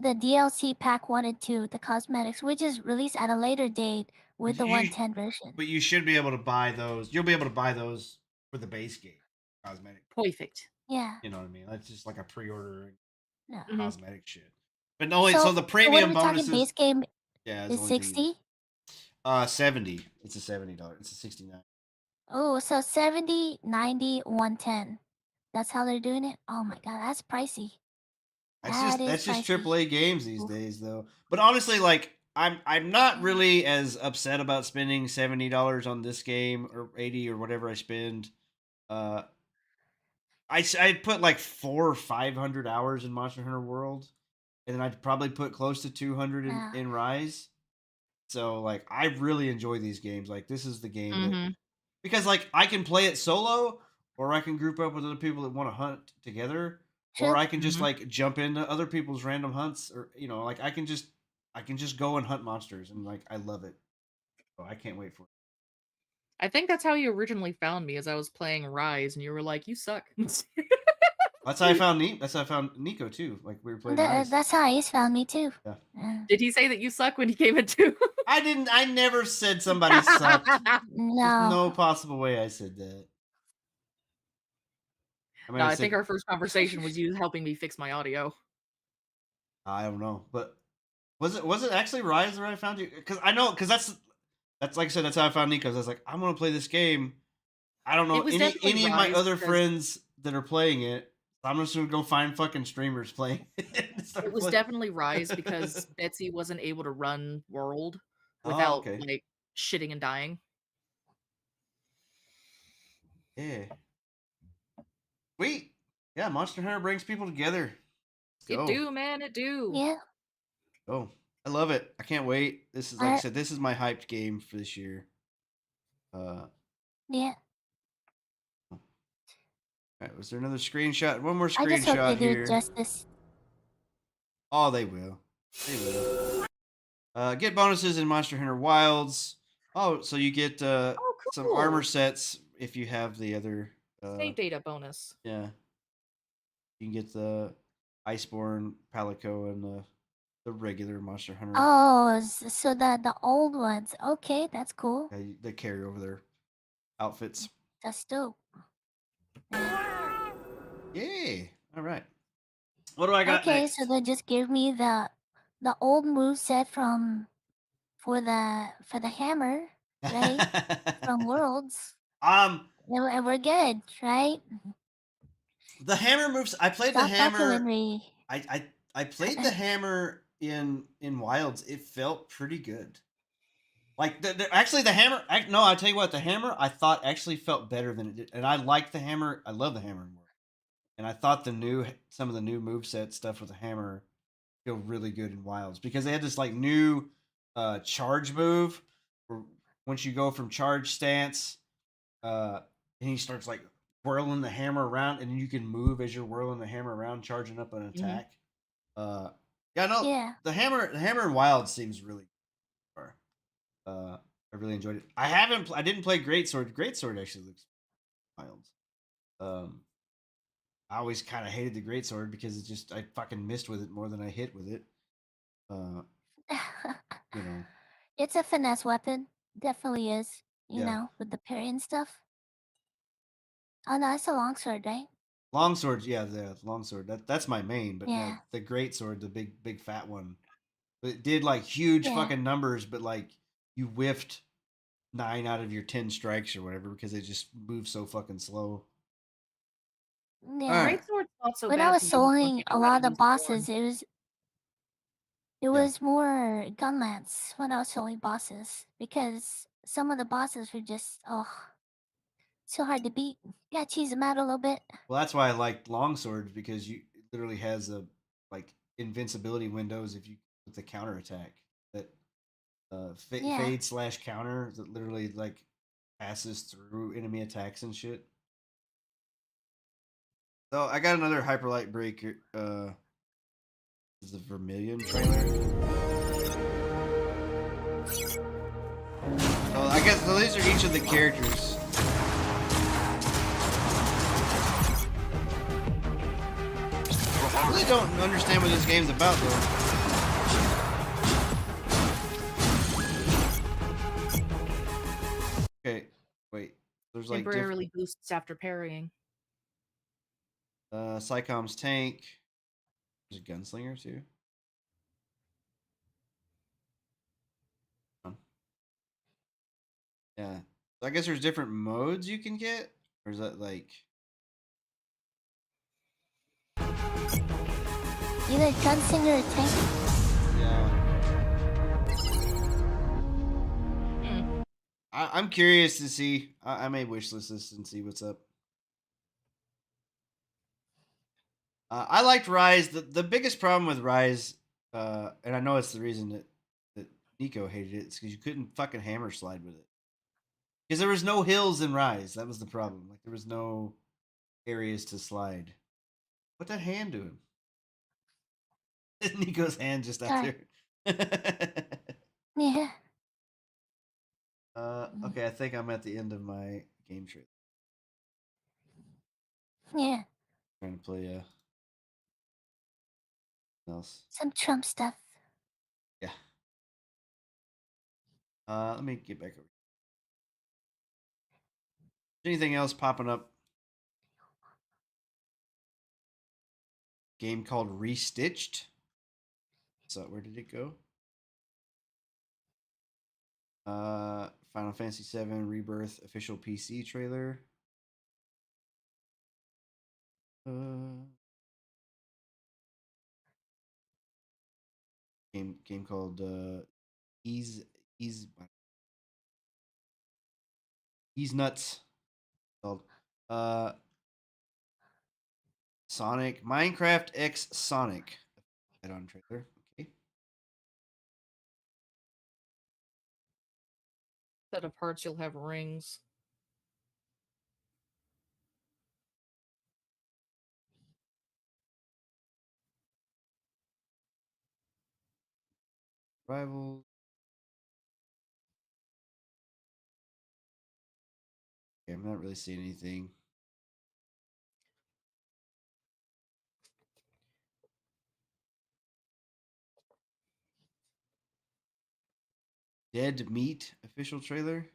the DLC pack 1 and 2, the cosmetics, which is released at a later date with the 110 version. But you should be able to buy those. You'll be able to buy those for the base game cosmetic. Perfect. Yeah. You know what I mean? That's just like a pre-order No. cosmetic shit. But only so the premium bonuses. Base game is 60. 70. It's a $70. It's a 69. Oh, so 70, 90, 110. That's how they're doing it. Oh my god, that's pricey. That's just AAA games these days, though. But honestly, like I'm not really as upset about spending $70 on this game or 80 or whatever I spend. I put like 400 or 500 hours in Monster Hunter World, and then I'd probably put close to 200 in Rise. So like I really enjoy these games. Like this is the game that, because like I can play it solo, or I can group up with other people that want to hunt together. Or I can just like jump into other people's random hunts, or like I can just go and hunt monsters, and like I love it. So I can't wait for it. I think that's how you originally found me, as I was playing Rise, and you were like, "You suck." That's how I found Nico too. Like we were playing Rise. That's how Ace found me too. Yeah. Did he say that you suck when he came in too? I didn't. I never said somebody sucked. No. There's no possible way I said that. I think our first conversation was you helping me fix my audio. I don't know, but was it actually Rise where I found you? Because I know, because that's like I said, that's how I found Nico. I was like, I'm gonna play this game. I don't know any of my other friends that are playing it. I'm just gonna go find fucking streamers playing it. It was definitely Rise because Betsy wasn't able to run World without like shitting and dying. Yeah. Sweet. Yeah, Monster Hunter brings people together. It do, man. It do. Yeah. Oh, I love it. I can't wait. This is, like I said, this is my hyped game for this year. Yeah. All right, was there another screenshot? One more screenshot I just hope they here. do justice. Oh, they will. They will. Get bonuses in Monster Hunter Wilds. Oh, so you get cool. some armor sets if you have the other save data bonus. Yeah. You can get the Iceborne, Palico, and the regular Monster Hunter. Oh, so the old ones. Okay, that's cool. They carry over their outfits. That's dope. Yay! All right. What do I got next? So they just give me the old move set for the hammer, right? From Worlds. And we're good, right? The hammer moves. I played the hammer. I played the hammer in Wilds. It felt pretty good. Like actually the hammer. No, I tell you what, the hammer I thought actually felt better than it did, and I like the hammer. I love the hammer more. And I thought some of the new moveset stuff with the hammer feel really good in Wilds, because they had this like new charge move where once you go from charge stance, and he starts like whirling the hammer around, and you can move as you're whirling the hammer around, charging up an attack. The hammer in Wilds seems really good. I really enjoyed it. I didn't play Greatsword. Greatsword actually looks wild. I always kind of hated the Greatsword because I fucking missed with it more than I hit with it. You know. It's a finesse weapon. Definitely is. You Yeah. know, with the parry and stuff. Oh no, it's a longsword, right? Longsword, yeah, the longsword. That's my main, but Yeah. the Greatsword, the big fat one. It did like huge Yeah. fucking numbers, but like you whiffed 9 out of your 10 strikes or whatever because it just moves so fucking slow. Yeah. Alright. Greatsword's not so When bad I was if you use soloing fucking a lot of the use bosses, horn. it was more gun lance when I was soloing bosses because some of the bosses were just so hard to beat. You gotta cheese them out a little bit. Well, that's why I liked longswords because it literally has a like invincibility windows if you with the counter attack that Yeah. fade / counter that literally like passes through enemy attacks and shit. So I got another Hyperlight Break. Is the Vermilion trailer? So I guess these are each of the characters. I really don't understand what this game's about though. Okay, wait. There's like Temporarily boosts after parrying. Psychom's tank. There's a gunslinger too. Yeah. So I guess there's different modes you can get? Or is that like Either gunslinger or tank. Yeah. I'm curious to see. I may wishlist this and see what's up. I liked Rise. The biggest problem with Rise, and I know it's the reason that Nico hated it, is because you couldn't fucking hammer slide with it. Because there was no hills in Rise. That was the problem. Like there was no areas to slide. What that hand doing? Nico's hand just out there. Yeah. Okay, I think I'm at the end of my game trip. Yeah. Trying to play else. Some Trump stuff. Yeah. Let me get back over. Anything else popping up? Game called Restitched. So where did it go? Final Fantasy VII Rebirth official PC trailer. Game called Ease Nuts. Called Sonic Minecraft X Sonic. Head on trailer. Okay. Instead of hearts, you'll have rings. Rivals. Okay, I'm not really seeing anything. Dead Meat official trailer.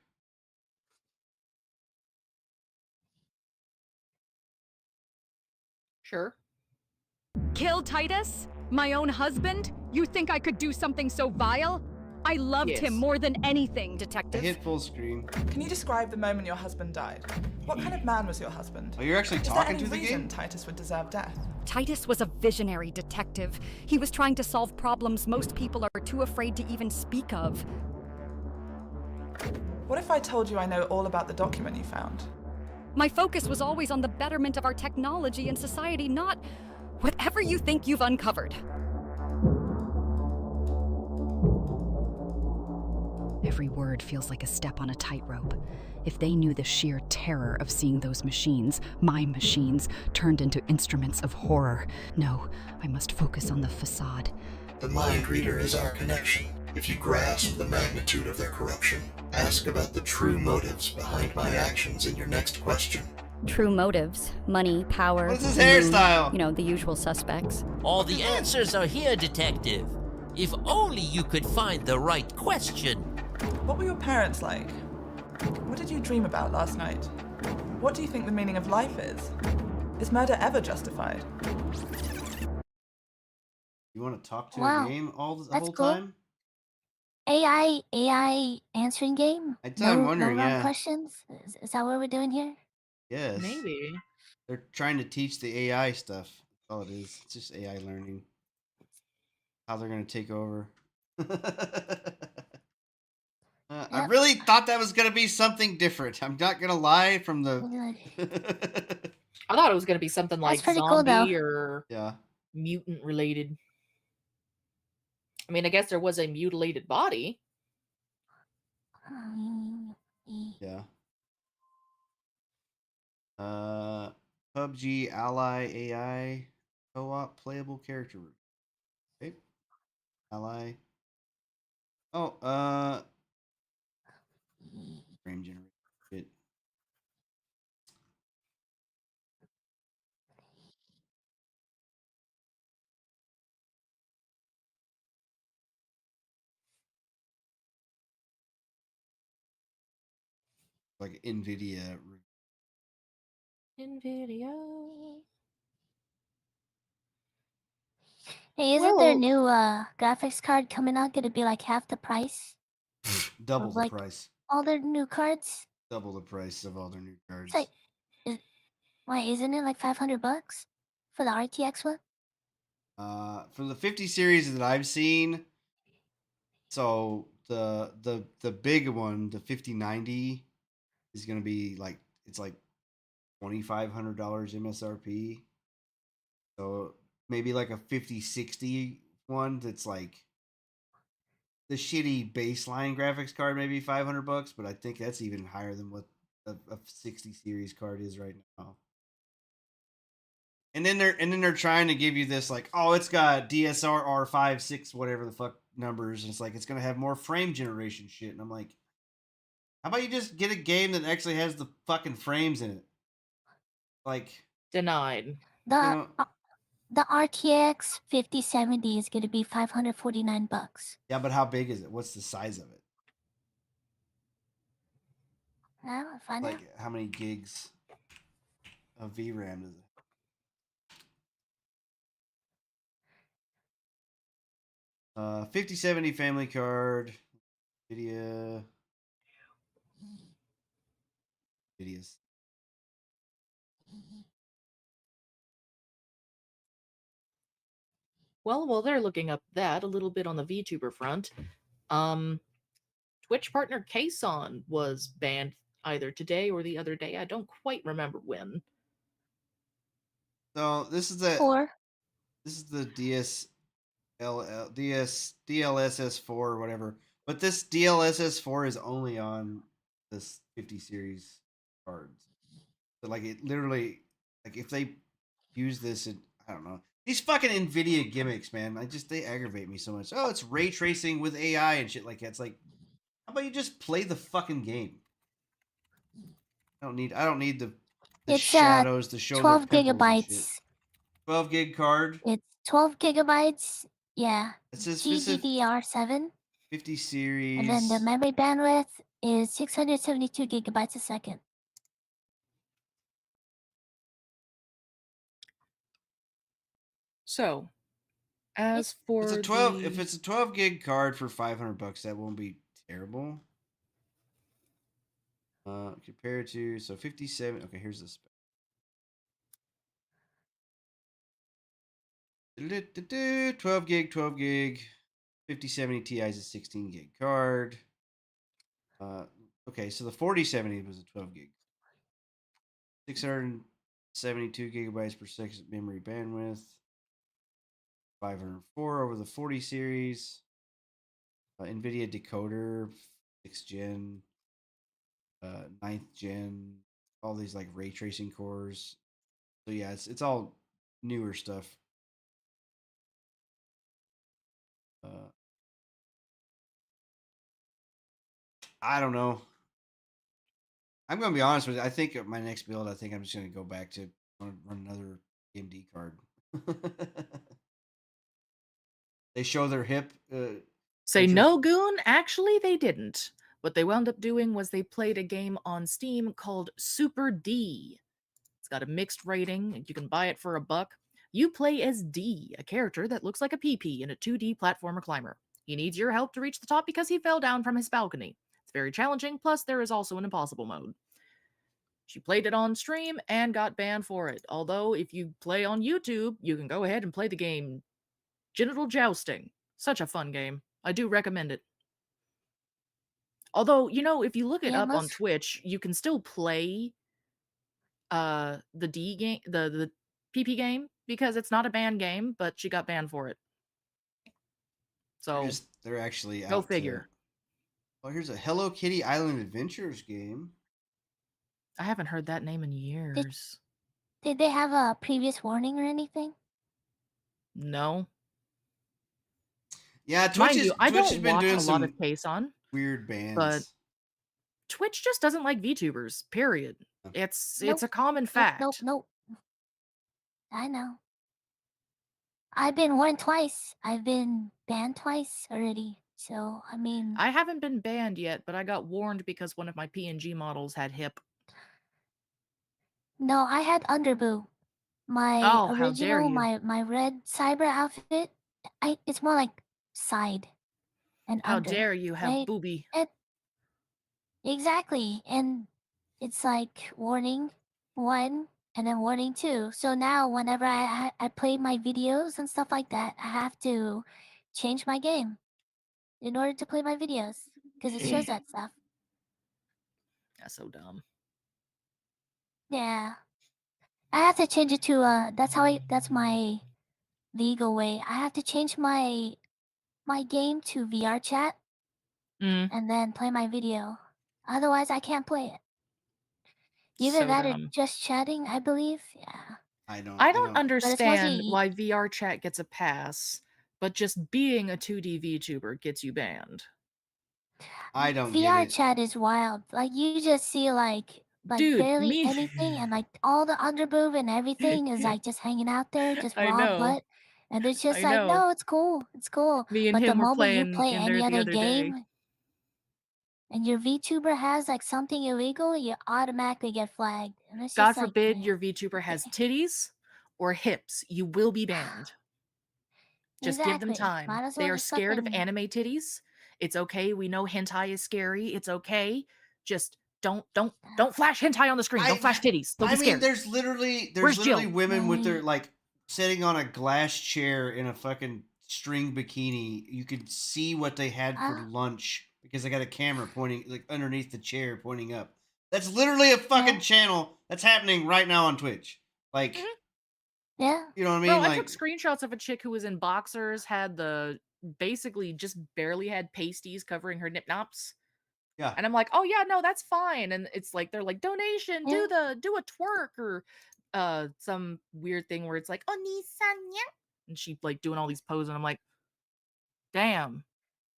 Sure. Kill Titus? My own husband? You think I could do something so vile? I loved him more than anything, detective. I hit full screen. Can you describe the moment your husband died? What kind of man was your husband? Oh, you're actually talking to the game? Titus would deserve death? Titus was a visionary detective. He was trying to solve problems most people are too afraid to even speak of. What if I told you I know all about the document you found? My focus was always on the betterment of our technology and society, not whatever you think you've uncovered. Every word feels like a step on a tightrope. If they knew the sheer terror of seeing those machines, my machines, turned into instruments of horror. No, I must focus on the facade. The mind reader is our connection. If you grasp the magnitude of their corruption, ask about the true motives behind my actions in your next question. True motives, money, power. What's his moon, hairstyle? You know, the usual suspects. All the answers are here, Detective. If only you could find the right question. What were your parents like? What did you dream about last night? What do you think the meaning of life is? Is murder ever justified? You want to talk to a game the whole cool. time? AI answering game? I'm wondering, no wrong yeah. questions? Is that what we're doing here? Yes. Maybe. They're trying to teach the AI stuff. That's all it is. It's just AI learning. How they're going to take over. I really thought that was going to be something different. I'm not going to lie from the... I thought it was going to be something like zombie or mutant related. I mean, I guess there was a mutilated body. Yeah. PUBG Ally AI co-op playable character. Okay. Ally. Oh, frame generator. Shit. Like NVIDIA. Hey, isn't their new graphics card coming out gonna be like half the price? Double the price. All their new cards? Double the price of all their new cards. It's like, why isn't it like $500 for the RTX one? For the 50 series that I've seen, so the big one, the 5090, is gonna be like it's like $2,500 MSRP. So maybe like a 5060 one that's like the shitty baseline graphics card, maybe $500, but I think that's even higher than what a 60 series card is right now. And then they're trying to give you this like, oh, it's got DSR 5, 6, whatever the fuck numbers, and it's like it's gonna have more frame generation shit. And I'm like, how about you just get a game that actually has the fucking frames in it? Like denied. The RTX 5070 is gonna be $549. Yeah, but how big is it? What's the size of it? I'll find out. How many gigs of VRAM does it? 5070 family card, videos. Well, while they're looking up that, a little bit on the VTuber front, Twitch partner Kason was banned either today or the other day. I don't quite remember when. So this is the DLSS4 or whatever. But this DLSS4 is only on this 50 series cards. So like it literally, like if they use this, I don't know. These fucking NVIDIA gimmicks, man. They aggravate me so much. Oh, it's ray tracing with AI and shit like that. It's like, how about you just play the fucking game? I don't need the shadows to show 12 the gigabytes. 12 gig card. It's 12 gigabytes. Yeah. It says GDDR7. 50 series. And then the memory bandwidth is 672 gigabytes a second. So, as for if it's a 12 gig card for $500, that won't be terrible. Compared to 57. Okay, here's the spec. 12 gig. 5070 Ti is a 16 gig card. Okay, so the 4070 was a 12 gig. 672 gigabytes per second memory bandwidth. 504 over the 40 series. NVIDIA decoder, 6th gen, 9th gen, all these like ray tracing cores. So yeah, it's all newer stuff. I don't know. I'm gonna be honest with you. I think my next build, I think I'm just gonna go back to run another AMD card. They show their hip. Say no, Goon. Actually, they didn't. What they wound up doing was they played a game on Steam called Super D. It's got a mixed rating, and you can buy it for $1. You play as D, a character that looks like a PP in a 2D platformer climber. He needs your help to reach the top because he fell down from his balcony. It's very challenging, plus there is also an impossible mode. She played it on stream and got banned for it. Although, if you play on YouTube, you can go ahead and play the game Genital Jousting. Such a fun game. I do recommend it. Although, you know, if you look it up on Twitch, you can still play the D game, the PP game, because it's not a banned game, but she got banned for it. So they're actually go figure. Oh, here's a Hello Kitty Island Adventures game. I haven't heard that name in years. Did they have a previous warning or anything? No. Yeah, Mind you, I don't watch a lot of Case on weird bands, but Twitch just doesn't like VTubers. Period. It's a common fact. Nope. I know. I've been warned twice. I've been banned twice already. So I mean, I haven't been banned yet, but I got warned because one of my PNG models had hip. No, I had Underboo. My original, my red cyber outfit. It's more like side and How under. dare you have right? booby? Exactly, and it's like warning 1 and then warning 2. So now whenever I play my videos and stuff like that, I have to change my game in order to play my videos because it shows that stuff. That's so dumb. Yeah, I have to change it to that's my legal way. I have to change my game to VR chat and then play my video. Otherwise, I can't play it. Either So that or dumb. just chatting, I believe. Yeah. I don't understand why VR chat gets a pass, but just being a 2D VTuber gets you banned. I don't VR get it. chat is wild. Like you just see like Dude, barely anything, and like all the underboob and everything is like just hanging out there, just I raw know. butt. And it's just I like, know. no, it's cool. It's cool. Me and But the him were moment you playing play in there any the other other day. game and your VTuber has like something illegal, you automatically get flagged. And it's God just like, forbid your VTuber has titties or hips. You will be banned. Just give them time. Might as They well are just scared of fucking- anime titties. It's okay. We know hentai is scary. It's okay. Just don't flash hentai on the screen. Don't flash titties. They'll be scared. There's literally Where's Jill? women with their like sitting on a glass chair in a fucking string bikini. You could see what they had for lunch because they got a camera pointing like underneath the chair pointing up. That's literally a fucking channel that's happening right now on Twitch. Like yeah. You know what I mean? Bro, like, I took screenshots of a chick who was in boxers, had basically just barely had pasties covering her nip nops. Yeah. And I'm like, oh yeah, no, that's fine. And it's like they're like, donation, do a twerk or some weird thing where it's like, Oni-san-ya. And she like doing all these poses, and I'm like, damn,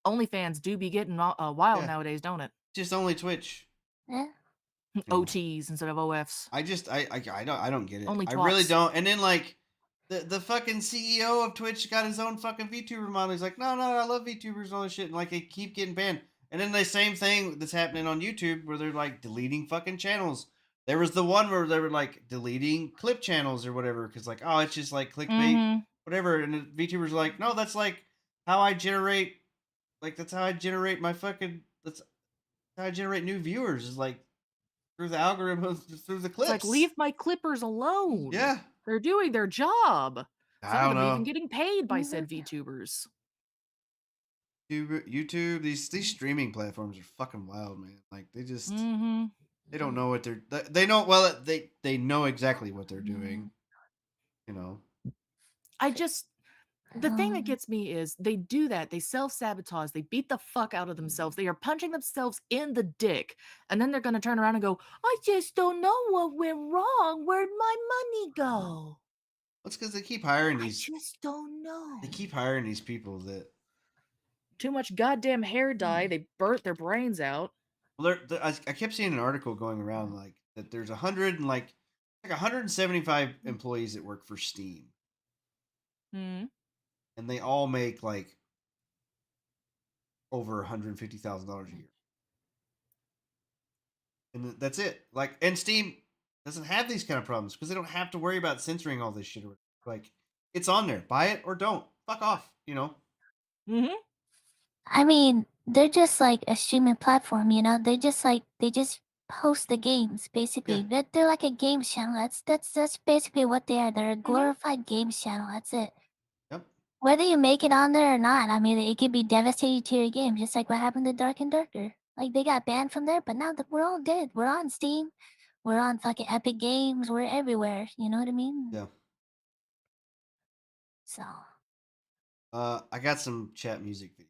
OnlyFans do be getting wild nowadays, don't it? Just only Twitch. Yeah. OTs instead of OFs. I don't get it. Only I really twats. don't. And then like the fucking CEO of Twitch got his own fucking VTuber model. He's like, no, I love VTubers and all this shit. And like they keep getting banned. And then the same thing that's happening on YouTube where they're like deleting fucking channels. There was the one where they were like deleting clip channels or whatever because like, oh, it's just like clickbait, whatever. And the VTubers are like, no, that's like how I generate, that's how I generate my fucking, that's how I generate new viewers is like through the algorithm, through the clips. It's like, leave my clippers alone. Yeah. They're doing their job. Some of them even know. getting paid by said VTubers. YouTube, these streaming platforms are fucking wild, man. Like they just they don't know what they know. Well, they know exactly what they're doing. You know. The thing that gets me is they do that. They self-sabotage. They beat the fuck out of themselves. They are punching themselves in the dick. And then they're going to turn around and go, I just don't know what went wrong. Where'd my money go? That's because they keep hiring these. I just don't know. They keep hiring these people that. Too much goddamn hair dye. They burnt their brains out. Well, I kept seeing an article going around like that. There's 175 employees that work for Steam, Mm. and they all make like over $150,000 a year, and that's it. Like, and Steam doesn't have these kind of problems because they don't have to worry about censoring all this shit. Like, it's on there. Buy it or don't. Fuck off. You know. Mm-hmm. I mean, they're just like a streaming platform, you know. They just post the games basically. Yeah. They're like a games channel. That's basically what they are. They're a glorified games channel. That's it. Yep. Whether you make it on there or not, I mean, it could be devastating to your game, just like what happened to Dark and Darker. Like they got banned from there, but now that we're all dead. We're on Steam. We're on fucking Epic Games. We're everywhere. You know what I mean? Yeah. So. I got some chat music videos.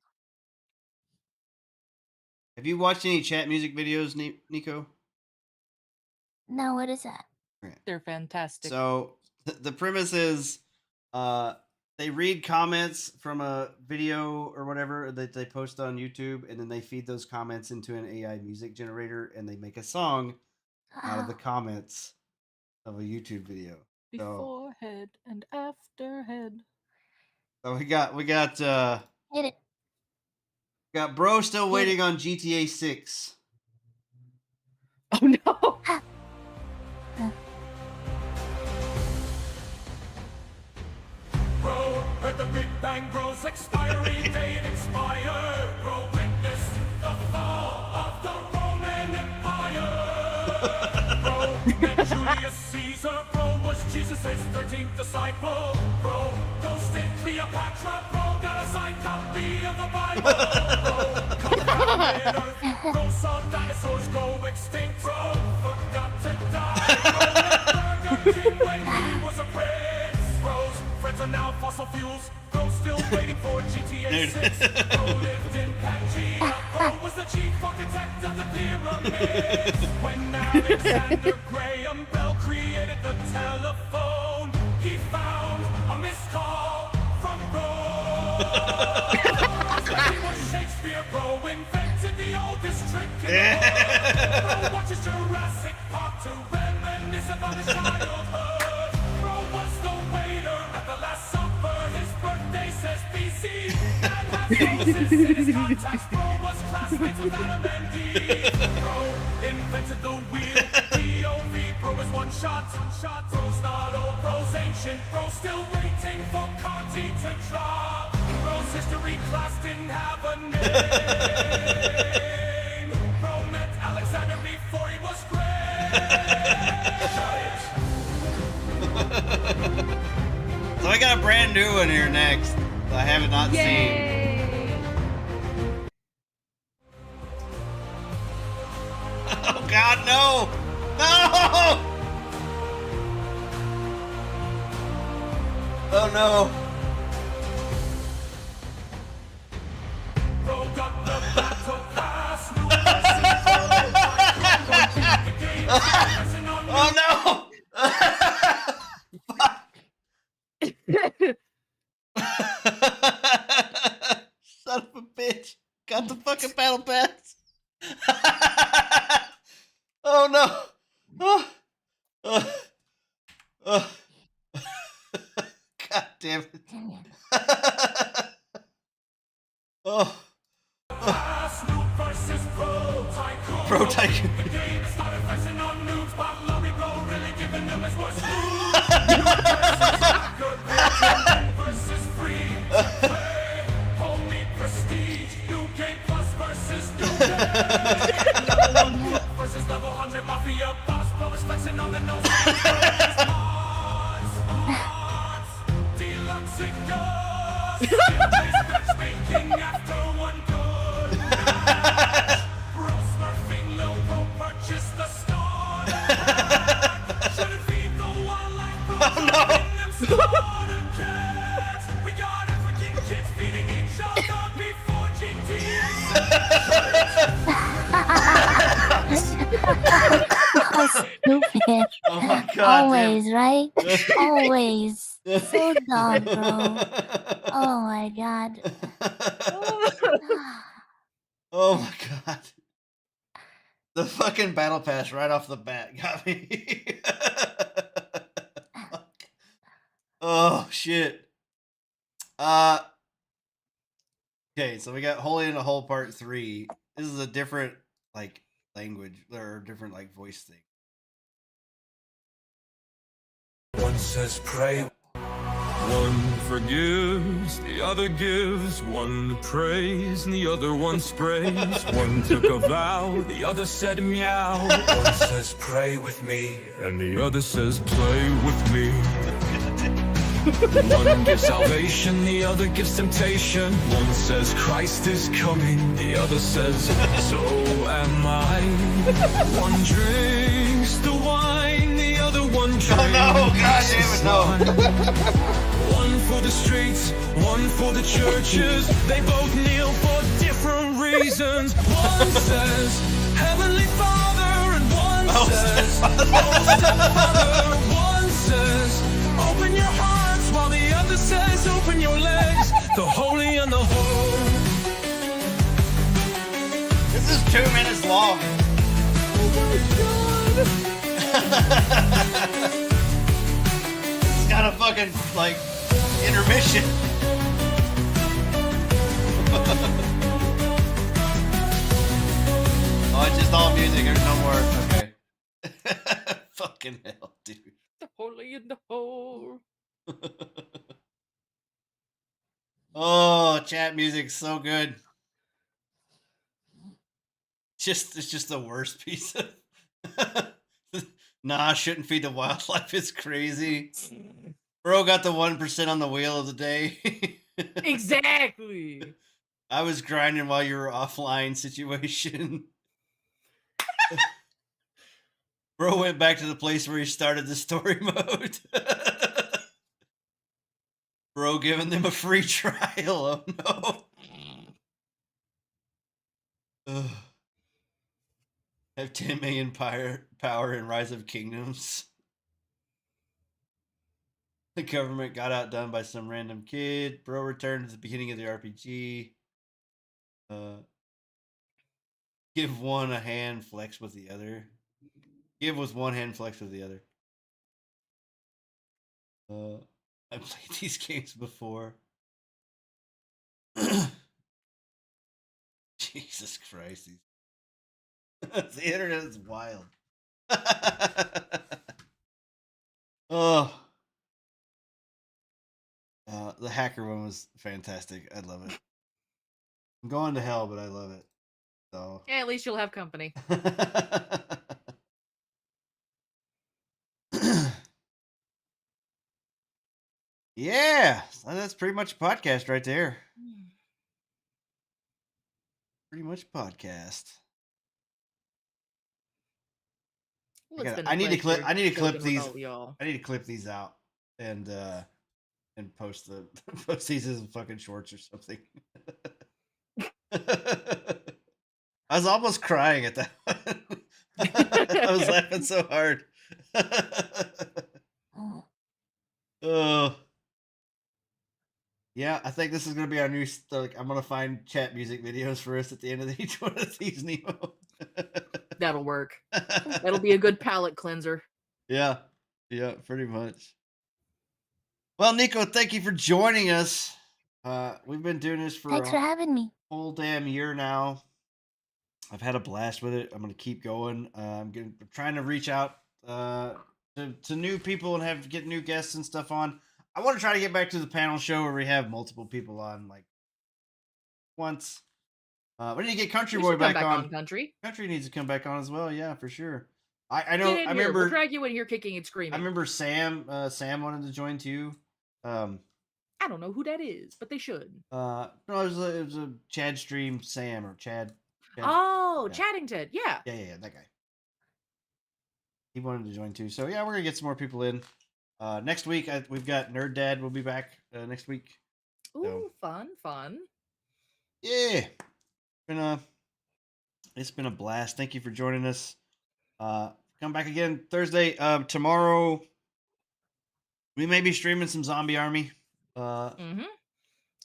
Have you watched any chat music videos, Nico? No, what is that? They're fantastic. So the premise is, they read comments from a video or whatever that they post on YouTube, and then they feed those comments into an AI music generator, and they make a song out of the comments of a YouTube video. Before head and after head. So we got Hit it. Got bro still waiting on GTA 6. Oh no. Bro, heard the Big Bang Bro's expiry date expired. Bro, witness the fall of the Roman Empire. Bro, met Julius Caesar. Bro, was Jesus' 13th disciple. Bro, ghosted Cleopatra. Bro, got a signed copy of the Bible. Bro, confounded Earth. Bro, saw dinosaurs go extinct. Bro, forgot to die. Bro, Burger King when he was a prince. Bro's friends are now fossil fuels. Bro, still waiting for GTA 6. Bro lived in Pangea. Bro was the chief architect of the pyramids. When Alexander Graham Bell created the telephone, he found a missed call from Bro. He was Shakespeare. Bro invented the oldest trick in the world. Bro watches Jurassic Park to reminisce about his childhood. Bro was the waiter at the Last Supper. His birthday says BC. And has roses in his contacts. Bro was classmates with Adam and Eve. Bro invented the wheel. POV. Bro is one shot. Bro's not old. Bro's ancient. Bro still waiting for Conti to drop. Bro's history class didn't have a name. Bro met Alexander before he was great. So I got a brand new one here next that I haven't not seen. Oh God, no! No! Oh no! Bro got the battle pass. Oh no! Son of a bitch! Got the fucking battle pass. Oh no! God damn it! Oh. Pro Tycoon. The game started flexing on noobs, but Lummy Bro really giving them his worst versus free. Play, homie prestige, new game plus versus new game. Level 1 versus level 100 mafia boss. Bro is flexing on the nose. Odds, deluxe it goes. Matchmaking after one good match. Bro smurfing low, bro purchase the star. Shouldn't feed the wildlife, bro. Slaughter cats. We got African kids feeding each other before GTA 6. Oh, stupid. Oh my God! Always, right? Always. So dumb, bro. Oh my God. Oh my God! The fucking battle pass right off the bat got me. Oh shit. Okay, so we got Holy in a Hole Part 3. This is a different like language or different like voice thing. One says pray. One forgives, the other gives. One prays, and the other one sprays. One took a vow, the other said meow. One says pray with me, and the other says play with me. One gives salvation, the other gives temptation. One says Christ is coming, the other says so am I. One drinks the wine, the other one drinks. Oh no, God damn it, no. One for the streets, one for the churches. They both kneel for different reasons. One says Heavenly Father, and one says Father. One says open your hearts, while the other says open your legs. The holy and the whole. This is 2 minutes long. Oh my god. It's got a fucking like intermission. Oh, it's just all music. There's no more. Okay. Fucking hell, dude. The holy in the hole. Oh, chat music's so good. It's just the worst piece of. Nah, shouldn't feed the wildlife. It's crazy. Bro got the 1% on the wheel of the day. Exactly. I was grinding while you were offline situation. Bro went back to the place where he started the story mode. Bro giving them a free trial. Oh no. Ugh. Have 10 million power in Rise of Kingdoms. The government got outdone by some random kid. Bro returned to the beginning of the RPG. Give one a hand, flex with the other. Give with one hand, flex with the other. I've played these games before. Jesus Christ. The internet is wild. Oh. The hacker one was fantastic. I love it. I'm going to hell, but I love it. So Yeah, at least you'll have company. Yeah, so that's pretty much a podcast right there. Pretty much a podcast. I need to clip these. I need to clip these out and post these as fucking shorts or something. I was almost crying at that one. I was laughing so hard. Oh. Yeah, I think this is gonna be our new. I'm gonna find chat music videos for us at the end of each one of these, Nemo. That'll work. That'll be a good palate cleanser. Yeah, pretty much. Well, Nico, thank you for joining us. We've been doing this for Thanks for having me. Whole damn year now. I've had a blast with it. I'm gonna keep going. I'm trying to reach out to new people and get new guests and stuff on. I want to try to get back to the panel show where we have multiple people on, like once. We need to get Country Boy back on. Country needs to come back on as well. Yeah, for sure. I know. I remember. We'll drag you in here kicking and screaming. I remember Sam. Sam wanted to join too. I don't know who that is, but they should. No, it was a Chad stream. Sam or Chad. Oh, yeah. Chaddington. Yeah. Yeah, that guy. He wanted to join too. So yeah, we're gonna get some more people in. Next week we've got Nerd Dad will be back next week. Ooh, so. Fun. Yeah. It's been a blast. Thank you for joining us. Come back again Thursday. Tomorrow we may be streaming some Zombie Army.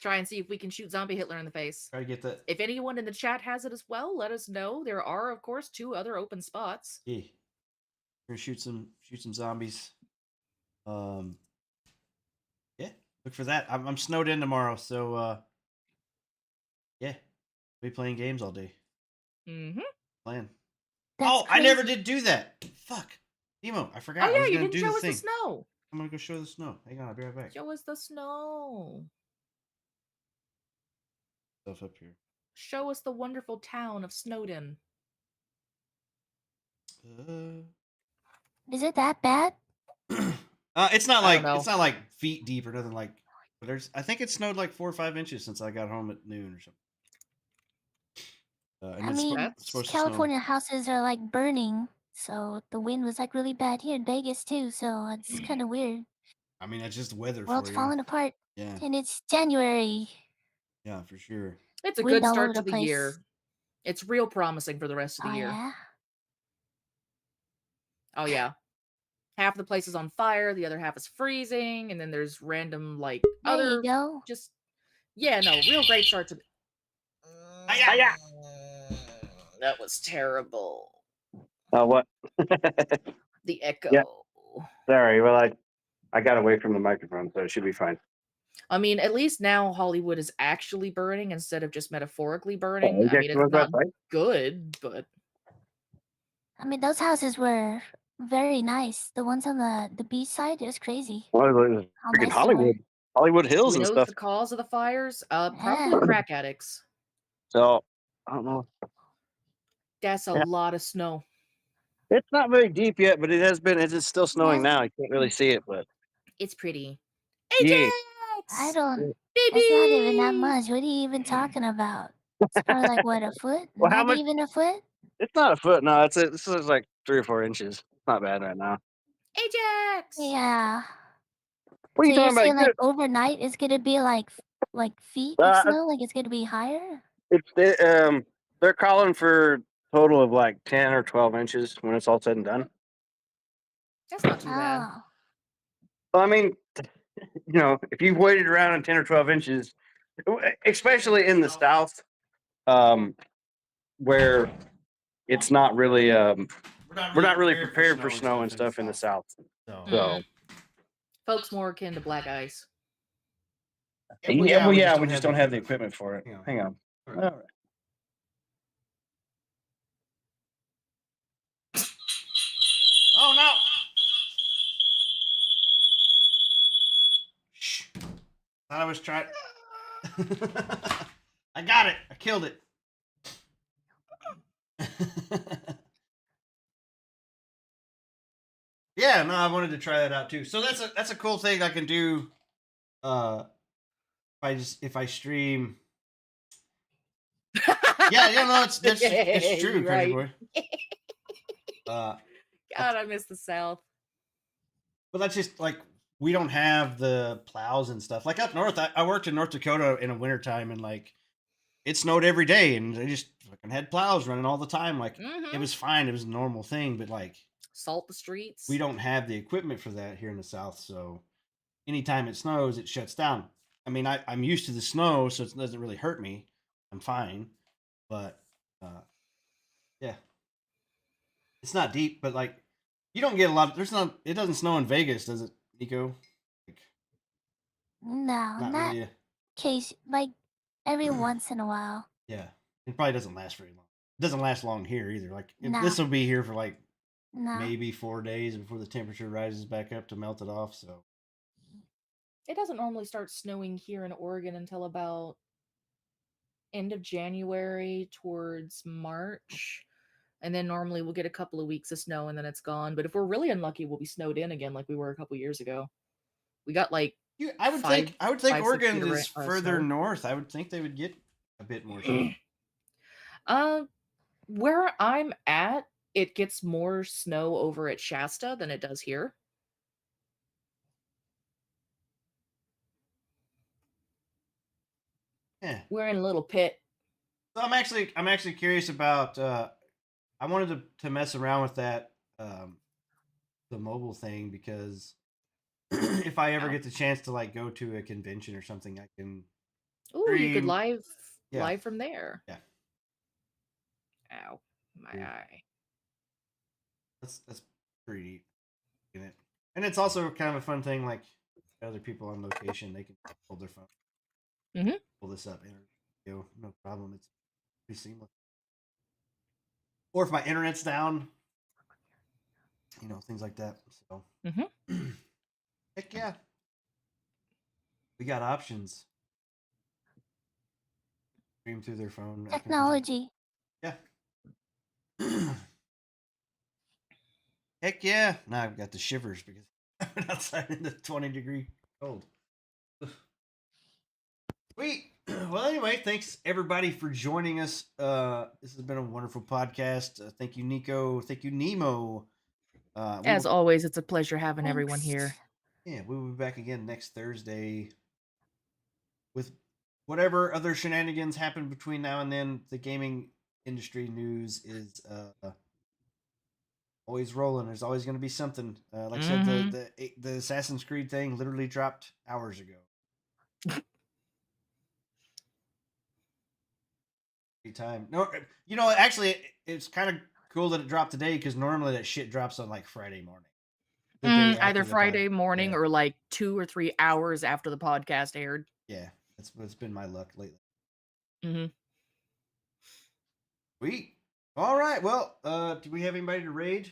try and see if we can shoot Zombie Hitler in the face. Try to get that. If anyone in the chat has it as well, let us know. There are, of course, 2 other open spots. Yeah. We're gonna shoot some zombies. Yeah, look for that. I'm snowed in tomorrow, so yeah, I'll be playing games all day. Mm-hmm. Playing. That's I never did do that. Fuck. Emo, I forgot. Oh I was yeah, you gonna didn't do show the us thing. the snow. I'm gonna go show the snow. Hang on, I'll be right back. Show us the snow. Stuff up here. Show us the wonderful town of Snowden. Is it that bad? It's not like feet deep or nothing like. But I think it snowed like 4 or 5 inches since I got home at noon or something. I mean, California houses are like burning, so the wind was like really bad here in Vegas too. So it's kind of weird. I mean, that's just weather World's for you. falling apart. Yeah. And it's January. Yeah, for sure. It's a good start to the year. It's real promising for the rest of the year. Yeah? Oh yeah. Half the place is on fire, the other half is freezing, and then there's random like there other you go. just real great start to That was terrible. Oh, what? The echo. Yeah. Sorry. Well, I got away from the microphone, so it should be fine. I mean, at least now Hollywood is actually burning instead of just metaphorically burning. I mean, it's not good, but I mean, those houses were very nice. The ones on the beach side, it was crazy. Well, it was freaking Hollywood. Hollywood Hills who and knows stuff. the cause of the fires? Probably crack addicts. So, I don't know. That's a lot of snow. It's not very deep yet, but it's still snowing now. You can't really see it, but it's pretty. Yeah. I don't. It's not even that much. What are you even talking about? It's probably like what, a foot? Well, how Not much? even a foot? It's not a foot. No, this is like 3 or 4 inches. It's not bad right now. Ajax. Yeah. What are you so talking you're saying about? like overnight it's gonna be like feet of snow? Like it's gonna be higher? They're calling for a total of like 10 or 12 inches when it's all said and done. That's not too bad. Well, I mean, if you've waited around in 10 or 12 inches, especially in the South, where it's not really, we're not really prepared for snow and stuff in the South. So, folks more akin to black ice. we just don't have the equipment for it. Hang on. All right. Oh no! Shh. Thought I was trying. I got it. I killed it. Yeah, no, I wanted to try that out too. So that's a cool thing I can do. If I stream. No, it's true, right. Boy. God, I miss the South. But that's just like we don't have the plows and stuff. Like up north, I worked in North Dakota in the wintertime and like it snowed every day and they just fucking had plows running all the time. Like it was fine, it was a normal thing, but like salt the streets. We don't have the equipment for that here in the South, so anytime it snows, it shuts down. I mean, I'm used to the snow, so it doesn't really hurt me. I'm fine, but yeah, it's not deep. But like, you don't get a lot. It doesn't snow in Vegas, does it, Nico? Like, no, not really case like every once in a while. Yeah, it probably doesn't last very long. It doesn't last long here either. Like No. this will be here for like No. maybe 4 days before the temperature rises back up to melt it off. So it doesn't normally start snowing here in Oregon until about end of January towards March. And then normally we'll get a couple of weeks of snow and then it's gone. But if we're really unlucky, we'll be snowed in again like we were a couple years ago. We got like I would think Oregon is further north. I would think they would get a bit more snow. Where I'm at, it gets more snow over at Shasta than it does here. Yeah. We're in a little pit. So I'm actually curious about I wanted to mess around with that the mobile thing because if I ever get the chance to like go to a convention or something, I can Ooh, you could stream. live from there. Yeah. Ow, my eye. That's pretty neat. And it's also kind of a fun thing. Like other people on location, they can hold their phone, pull this up, no problem. It's pretty seamless. Or if my internet's down, things like that. So, heck yeah, we got options. Stream through their phone. Technology. Yeah. Heck yeah! Now I've got the shivers because I went outside in the 20-degree cold. Sweet. Well, anyway, thanks everybody for joining us. This has been a wonderful podcast. Thank you, Nico. Thank you, Nemo. As always, it's a pleasure having everyone here. Yeah, we will be back again next Thursday with whatever other shenanigans happen between now and then. The gaming industry news is always rolling. There's always going to be something. Like I said, the Assassin's Creed thing literally dropped hours ago. Time. No, actually, it's kind of cool that it dropped today because normally that shit drops on like Friday morning. Either Friday morning or like 2 or 3 hours after the podcast aired. Yeah, it's been my luck lately. Sweet. All right. Well, do we have anybody to raid?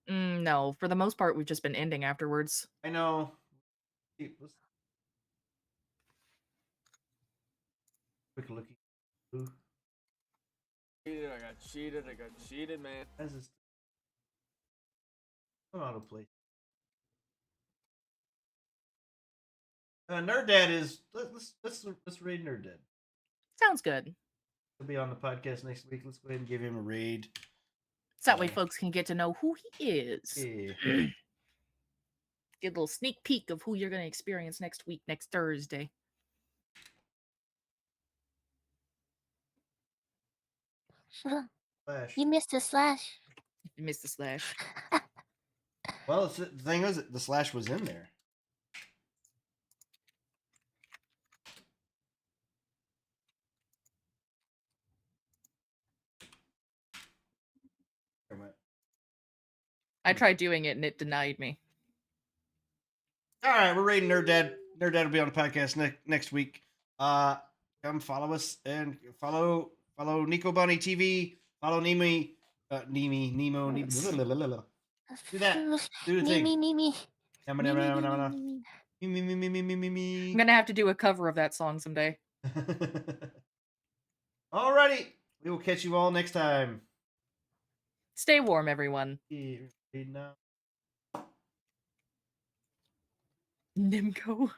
No, for the most part, we've just been ending afterwards. I know. Quick looking. I got cheated, man. As is. Autoplay. Nerd Dad is. Let's raid Nerd Dad. Sounds good. He'll be on the podcast next week. Let's go ahead and give him a raid. So that way folks can get to know who he is. Yeah. Get a little sneak peek of who you're going to experience next week, next Thursday. Slash. You missed the slash. You missed the slash. Well, the thing is, the slash was in there. I tried doing it and it denied me. All right, we're raiding Nerd Dad. Nerd Dad will be on the podcast next week. Come follow us and follow Nico Bunny TV. Follow Nemo. Nemo. Do that. Do the thing. Nemo. I'm gonna have to do a cover of that song someday. Alrighty, we will catch you all next time. Stay warm, everyone. Nimco.